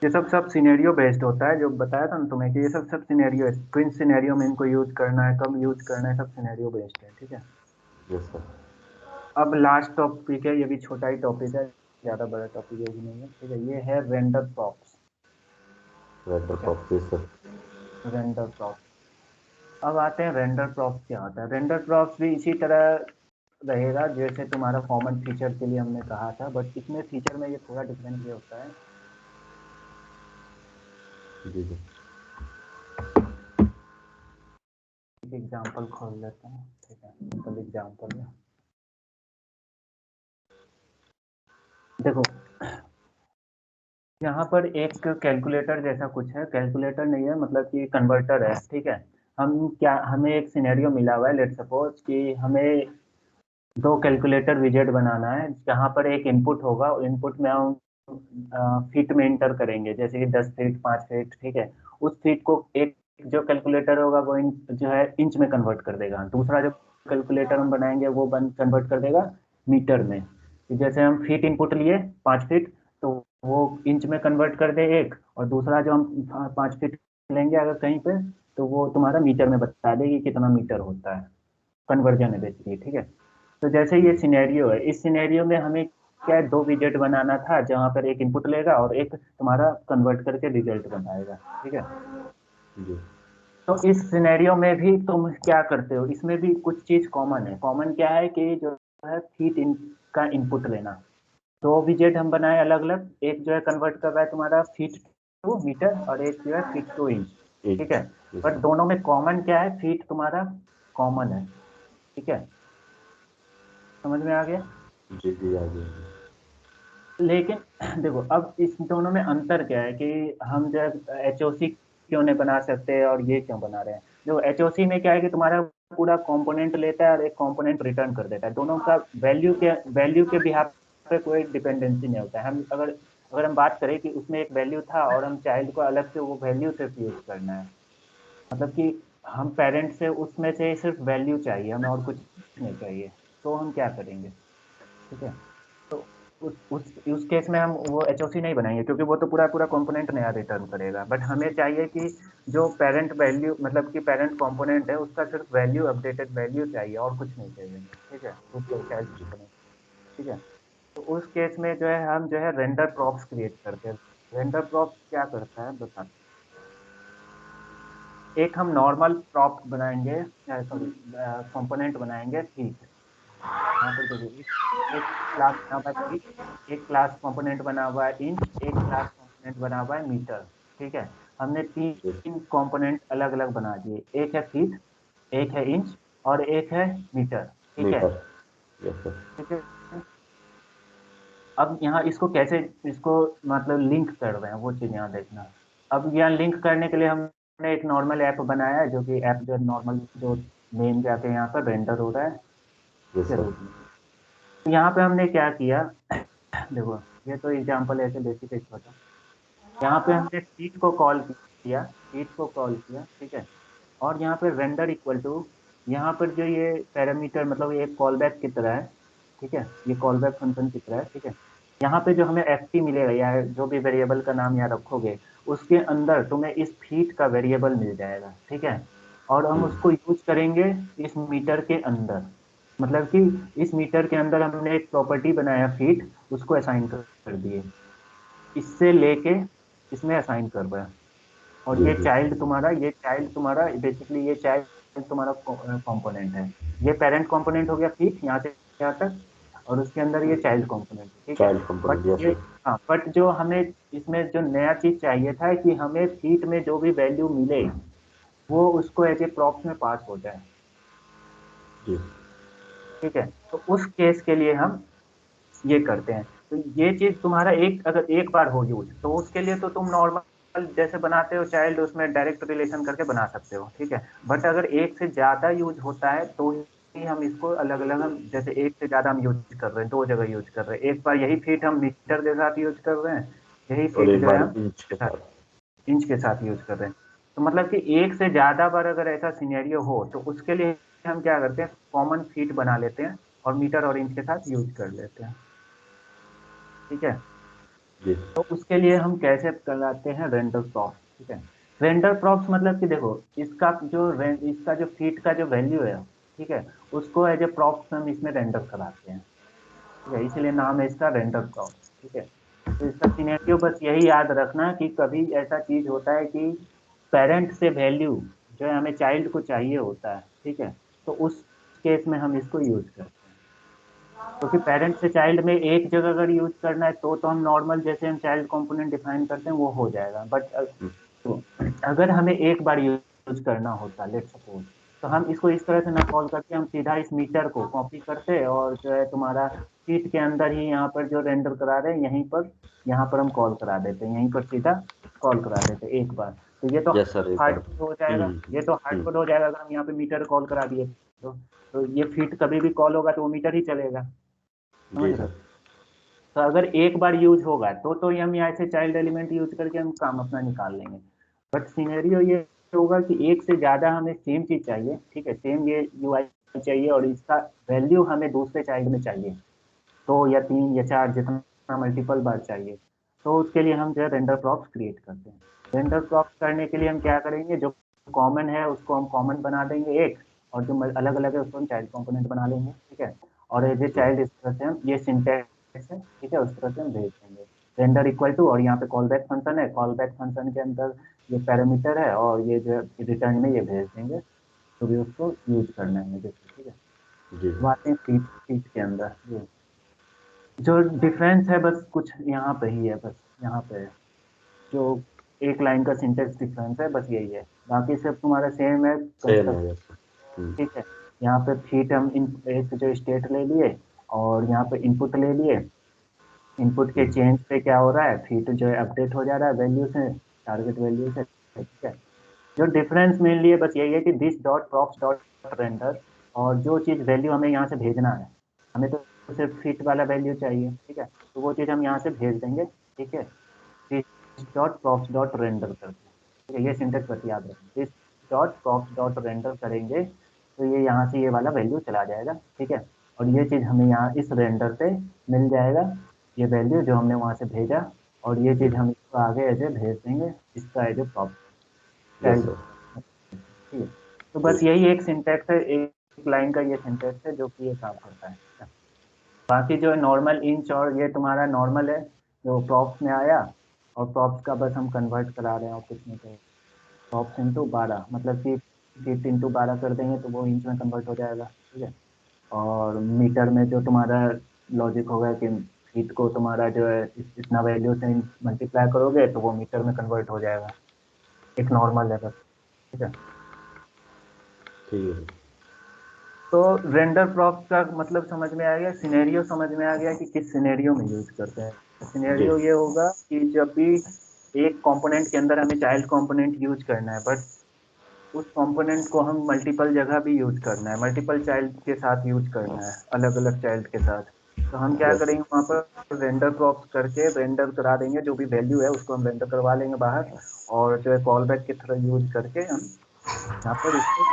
ये सब सिनेरियो बेस्ड होता है, जो बताया था ना तुम्हें कि ये सब सिनेरियो है, किन सिनेरियो में इनको यूज करना है, कब यूज करना है, सब सिनेरियो बेस्ड है। ठीक है, यस सर। अब लास्ट टॉपिक है, ये भी छोटा ही टॉपिक है, ज्यादा बड़ा टॉपिक ये भी नहीं है। ठीक है, ये है रेंडर प्रॉप्स। रेंडर ठीक है, प्रॉपर्टी सर। Render props. अब आते हैं रेंडर प्रॉप्स क्या होता है। रेंडर प्रॉप्स भी इसी तरह रहेगा जैसे तुम्हारा कॉमन फीचर के लिए हमने कहा था, बट इसमें फीचर में ये थोड़ा डिफरेंट ये होता है। जी जी। एक एग्जांपल खोल लेते हैं। ठीक है, सिंपल एग्जांपल है। देखो, यहाँ पर एक कैलकुलेटर जैसा कुछ है, कैलकुलेटर नहीं है मतलब कि कन्वर्टर है। ठीक है, हमें एक सिनेरियो मिला हुआ है, लेट सपोज कि हमें दो कैलकुलेटर विजेट बनाना है, जहाँ पर एक इनपुट होगा, इनपुट में हम फीट में इंटर करेंगे, जैसे कि 10 फीट 5 फीट। ठीक है, उस फीट को एक जो कैलकुलेटर होगा वो जो है इंच में कन्वर्ट कर देगा, दूसरा जो कैलकुलेटर हम बनाएंगे वो कन्वर्ट कर देगा मीटर में। कि जैसे हम फीट इनपुट लिए 5 फीट, तो वो इंच में कन्वर्ट कर दे एक, और दूसरा जो हम 5 फीट लेंगे अगर कहीं पे, तो वो तुम्हारा मीटर में बता देगी कितना मीटर होता है। कन्वर्जन है बेसिकली। ठीक है, तो जैसे ये सिनेरियो है, इस सिनेरियो में हमें क्या है, दो विजेट बनाना था जहां पर एक इनपुट लेगा और एक तुम्हारा कन्वर्ट करके रिजल्ट बनाएगा। ठीक है, जी। तो इस सिनेरियो में भी तुम क्या करते हो, इसमें भी कुछ चीज कॉमन है। कॉमन क्या है कि जो है फीट का इनपुट लेना। दो विजेट हम बनाए अलग अलग, एक जो है कन्वर्ट कर रहा है तुम्हारा फीट टू मीटर और एक जो है फीट टू इंच। ठीक इंच। है, यस पर सर। दोनों में कॉमन क्या है, फीट तुम्हारा कॉमन है। ठीक है, समझ में आ गया। जी जी आ गया। लेकिन देखो अब इस दोनों में अंतर क्या है कि हम जब एचओसी क्यों नहीं बना सकते और ये क्यों बना रहे हैं। जो एचओसी में क्या है कि तुम्हारा पूरा कंपोनेंट लेता है और एक कंपोनेंट रिटर्न कर देता है, दोनों का वैल्यू के बिहाफ पे कोई डिपेंडेंसी नहीं होता है। हम अगर अगर हम बात करें कि उसमें एक वैल्यू था और हम चाइल्ड को अलग से वो वैल्यू सिर्फ यूज करना है, मतलब कि हम पेरेंट से उसमें से सिर्फ वैल्यू चाहिए हमें और कुछ नहीं चाहिए, तो हम क्या करेंगे। ठीक है, तो उस केस में हम वो एचओसी नहीं बनाएंगे क्योंकि वो तो पूरा पूरा कंपोनेंट नया रिटर्न करेगा। बट हमें चाहिए कि जो पेरेंट वैल्यू मतलब कि पेरेंट कंपोनेंट है उसका सिर्फ वैल्यू अपडेटेड वैल्यू चाहिए और कुछ नहीं चाहिए। ठीक है, उसको चाइल्ड कंपोनेंट। ठीक है, तो उस केस में जो है हम जो है रेंडर प्रॉप्स क्रिएट करते हैं। रेंडर प्रॉप्स क्या करता है बताते हैं। एक हम नॉर्मल प्रॉप्ट बनाएंगे, सॉरी कंपोनेंट बनाएंगे फीट। यहाँ पर देखो एक क्लास बना हुआ है फीट, एक क्लास कंपोनेंट बना हुआ है इंच, एक क्लास कंपोनेंट बना हुआ है मीटर। ठीक है, हमने तीन कंपोनेंट अलग अलग बना दिए, एक है फीट, एक है इंच और एक है मीटर। ठीक है। मीटर। Yes sir. ठीक है, अब यहाँ इसको कैसे इसको मतलब लिंक कर रहे हैं वो चीज यहाँ देखना। अब यहाँ लिंक करने के लिए हमने एक नॉर्मल ऐप बनाया है, जो कि ऐप जो नॉर्मल जो नेम जाके यहाँ पर रेंडर हो रहा है यस के सर। रूप में। तो यहाँ पे हमने क्या किया, देखो ये तो एग्जांपल ऐसे बेसिक है छोटा। यहाँ पे हमने शीट को कॉल किया, शीट को कॉल किया। ठीक है, और यहाँ पे रेंडर इक्वल टू, यहाँ पर जो ये पैरामीटर मतलब ये कॉल बैक की तरह है। ठीक है, ये कॉल बैक फंक्शन की तरह है। ठीक है, यहाँ पे जो हमें एफ टी मिलेगा या जो भी वेरिएबल का नाम यहाँ रखोगे उसके अंदर तुम्हें इस फीट का वेरिएबल मिल जाएगा। ठीक है, और हम उसको यूज करेंगे इस मीटर के अंदर, मतलब कि इस मीटर के अंदर हमने एक प्रॉपर्टी बनाया फीट, उसको असाइन कर दिए, इससे लेके इसमें असाइन कर रहा है। और जी ये जी। चाइल्ड तुम्हारा बेसिकली ये चाइल्ड तुम्हारा कंपोनेंट है। ये पेरेंट कंपोनेंट हो गया फीट यहाँ से यहाँ तक, और उसके अंदर ये चाइल्ड कंपोनेंट है। ठीक है, चाइल्ड बट कंपोनेंट। यस ये सर। हाँ, बट जो हमें इसमें जो नया चीज चाहिए था कि हमें फीट में जो भी वैल्यू मिले वो उसको एज ए प्रॉप्स में पास हो जाए। जी। ठीक है, तो उस केस के लिए हम ये करते हैं। तो ये चीज तुम्हारा एक अगर एक बार हो यूज तो उसके लिए तो तुम नॉर्मल जैसे बनाते हो चाइल्ड उसमें डायरेक्ट रिलेशन करके बना सकते हो। ठीक है, बट अगर एक से ज्यादा यूज होता है तो ही हम इसको अलग अलग हम जैसे एक से ज्यादा हम यूज कर रहे हैं, दो जगह यूज कर रहे हैं, एक बार यही फीट हम मीटर के साथ यूज कर रहे हैं, यही और फीट एक जो है बार हम इंच के साथ। इंच के साथ यूज कर रहे हैं। तो मतलब कि एक से ज्यादा बार अगर ऐसा सिनेरियो हो तो उसके लिए हम क्या करते हैं, कॉमन फीट बना लेते हैं और मीटर और इंच के साथ यूज कर लेते हैं। ठीक है, जी। तो उसके लिए हम कैसे कराते हैं रेंडर प्रॉप्स। ठीक है, रेंडर प्रॉप्स मतलब कि देखो इसका जो फीट का जो वैल्यू है, ठीक है, उसको एज ए प्रॉप्स हम इसमें रेंडर कराते हैं। ठीक है, इसीलिए नाम है इसका रेंडर प्रॉप्स। ठीक है, तो इसका सिनेरियो बस यही याद रखना कि कभी ऐसा चीज होता है कि पेरेंट से वैल्यू जो है हमें चाइल्ड को चाहिए होता है। ठीक है, तो उस केस में हम इसको यूज करते हैं। क्योंकि पेरेंट से चाइल्ड में एक जगह अगर यूज करना है तो हम नॉर्मल जैसे हम चाइल्ड कंपोनेंट डिफाइन करते हैं वो हो जाएगा। बट तो अगर हमें एक बार यूज करना होता लेट सपोज, तो हम इसको इस तरह से ना कॉल करके हम सीधा इस मीटर को कॉपी करते और जो है तुम्हारा शीट के अंदर ही यहाँ पर जो रेंडर करा रहे हैं यहाँ पर हम कॉल करा देते हैं, यहीं पर सीधा कॉल करा देते हैं एक बार। तो ये तो यस सर, एक हार्ड बार। कोड हो जाएगा, ये तो हार्ड हम्म। कोड हो जाएगा अगर हम यहाँ पे मीटर कॉल करा दिए तो ये फीट कभी भी कॉल होगा तो वो मीटर ही चलेगा। समझ जी रहे हो। सर। तो अगर एक बार यूज होगा तो हम यहाँ से चाइल्ड एलिमेंट यूज करके हम काम अपना निकाल लेंगे। बट सिनेरियो ये होगा कि एक से ज्यादा हमें सेम चीज चाहिए। ठीक है, सेम ये यूआई चाहिए और इसका वैल्यू हमें दूसरे चाइल्ड में चाहिए, दो या तीन या चार जितना मल्टीपल बार चाहिए, तो उसके लिए हम जो है रेंडर प्रॉप्स क्रिएट करते हैं। रेंडर प्रॉप्स करने के लिए हम क्या करेंगे, जो कॉमन है उसको हम कॉमन बना देंगे एक, और जो अलग अलग है उसको हम चाइल्ड कंपोनेंट बना लेंगे। ठीक है, और एज ए जी चाइल्ड इस तरह से हम ये सिंटैक्स है, ठीक है, उस तरह से हम भेज देंगे। रेंडर इक्वल टू और यहाँ पे कॉल बैक फंक्शन है, कॉल बैक फंक्शन के अंदर ये पैरामीटर है और ये जो रिटर्न में ये भेज देंगे तो भी उसको यूज करना है मुझे। ठीक है, जी। अब आते हैं फीट फीट के अंदर। ये जो डिफरेंस है बस कुछ यहाँ पे ही है, बस यहाँ पे है जो एक लाइन का सिंटेक्स डिफरेंस है, बस यही है, बाकी सब तुम्हारा सेम है सेम कंस्ट्रक्ट। है। Yes sir. ठीक है, यहाँ पे फीट हम इन एक जो स्टेट ले लिए और यहाँ पे इनपुट ले लिए, इनपुट के चेंज पे क्या हो रहा है, फिट जो है अपडेट हो जा रहा है वैल्यू से, टारगेट वैल्यू से, ठीक है। जो डिफरेंस मेनली है बस यही है कि this dot props dot render, और जो चीज़ वैल्यू हमें यहाँ से भेजना है, हमें तो सिर्फ फिट वाला वैल्यू चाहिए, ठीक है, तो वो चीज़ हम यहाँ से भेज देंगे, ठीक है, this dot props dot render करके, ठीक है, ये सिंटेक्स बस याद रखें, this dot props dot render करेंगे तो ये यहाँ से ये वाला वैल्यू चला जाएगा, ठीक है, और ये चीज़ हमें यहाँ इस रेंडर पे मिल जाएगा, ये वैल्यू जो हमने वहाँ से भेजा, और ये चीज़ हम इसको आगे ऐसे भेज देंगे, इसका as a prop yes child, sir. ठीक है। तो बस ठीक। यही एक सिंटैक्स है, एक लाइन का ये सिंटैक्स है जो कि ये काम करता है, ठीक है? बाकी जो है नॉर्मल इंच, और ये तुम्हारा नॉर्मल है जो प्रॉप्स में आया, और प्रॉप्स का बस हम कन्वर्ट करा रहे हैं और कुछ नहीं कर, प्रॉप्स इंटू 12 मतलब कि फीट इंटू 12 कर देंगे तो वो इंच में कन्वर्ट हो जाएगा, ठीक है। और मीटर में जो तुम्हारा लॉजिक होगा कि फीट को तुम्हारा जो है इतना वैल्यू से मल्टीप्लाई करोगे तो वो मीटर में कन्वर्ट हो जाएगा, एक नॉर्मल है बस, ठीक है। ठीक है। तो रेंडर प्रॉप्स का मतलब समझ में आ गया, सिनेरियो समझ में आ गया कि किस सिनेरियो में यूज करते हैं। जी। सिनेरियो ये होगा कि जब भी एक कंपोनेंट के अंदर हमें चाइल्ड कंपोनेंट यूज करना है, बट उस कंपोनेंट को हम मल्टीपल जगह भी यूज करना है, मल्टीपल चाइल्ड के साथ यूज करना है, अलग अलग चाइल्ड के साथ, तो हम क्या यस। करेंगे वहाँ पर रेंडर प्रॉप्स करके रेंडर करा देंगे, जो भी वैल्यू है उसको हम रेंडर करवा लेंगे बाहर, और जो है कॉल बैक की तरह यूज करके हम यहाँ पर इसको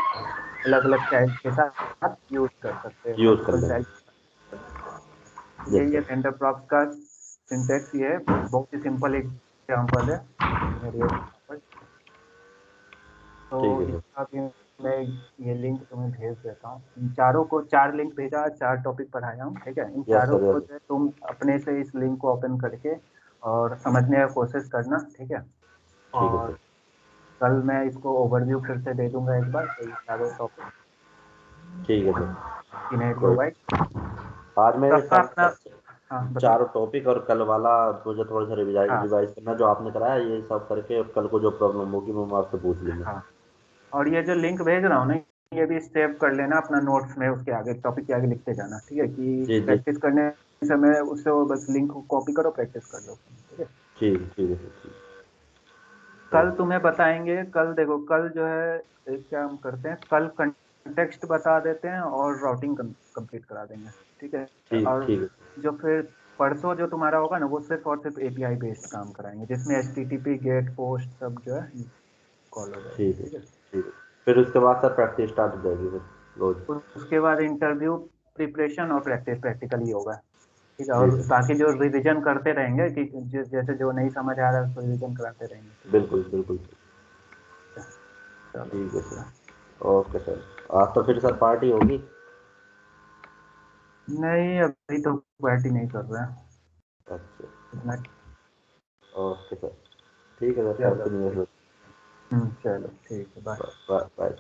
अलग अलग चाइल्ड के साथ यूज कर सकते हैं, यूज कर मल्टीपल लेंगे। चाइल्ड। यस यही है सर। रेंडर प्रॉप्स का सिंटेक्स, ये है बहुत ही सिंपल एग्जांपल है सिनेरियो पर। तो ठीक है सर। इसका भी मैं ये लिंक तुम्हें भेज देता हूँ, इन चारों को 4 लिंक भेजा, 4 टॉपिक पढ़ाया हूँ, ठीक है, इन यस चारों सर। को यस। जो है तुम अपने से इस लिंक को ओपन करके और समझने का कोशिश करना, ठीक है। ठीक है और सर। कल मैं इसको ओवरव्यू फिर से दे दूंगा एक बार, तो ये चारों टॉपिक ठीक है सर। सिनेरियो कोई। वाइज आज मेरे सबका हिसाब अपना। से हाँ बताओ। चारों टॉपिक, और कल वाला मुझे थोड़ा सा रिवाइज हाँ रिवाइज करना जो आपने कराया, ये सब करके कल को जो प्रॉब्लम होगी मैं आपसे पूछ लूंगा। हाँ, और ये जो लिंक भेज रहा हूँ ना, ये भी सेव कर लेना अपना नोट्स में, उसके आगे टॉपिक के आगे लिखते जाना, ठीक है, कि जी जी। प्रैक्टिस करने समय उससे वो बस लिंक को कॉपी करो, प्रैक्टिस कर लो, ठीक है। ठीक है सर। ठीक। कल ओके। तुम्हें बताएंगे, कल देखो, कल जो है क्या हम करते हैं, कल कंटेक्स्ट बता देते हैं और राउटिंग कंप्लीट करा देंगे, ठीक है। ठीक और ठीक है। जो फिर परसों जो तुम्हारा होगा ना, वो सिर्फ और सिर्फ एपीआई बेस्ड काम कराएंगे, जिसमें एचटीटीपी गेट पोस्ट सब जो है कॉल हो जाएगी, ठीक है। ठीक है। ठीक है। फिर उसके बाद सर प्रैक्टिस स्टार्ट हो जाएगी फिर रोज। उसके बाद इंटरव्यू प्रिपरेशन और प्रैक्टिस प्रैक्टिकल ही होगा, ठीक है, जी और सर। बाकी जो रिवीजन करते रहेंगे कि जैसे जो नहीं समझ आ रहा है उसको रिवीजन कराते रहेंगे, ठीक है। बिल्कुल बिल्कुल। चलो ठीक है ठीक सर। है। Okay sir. आज तो फिर सर पार्टी होगी। नहीं अभी तो पार्टी नहीं कर रहे हैं अच्छा। इतना। Okay sir. ठीक है सर, चलो हैप्पी न्यू ईयर। चलो ठीक है, बाय। Bye bye.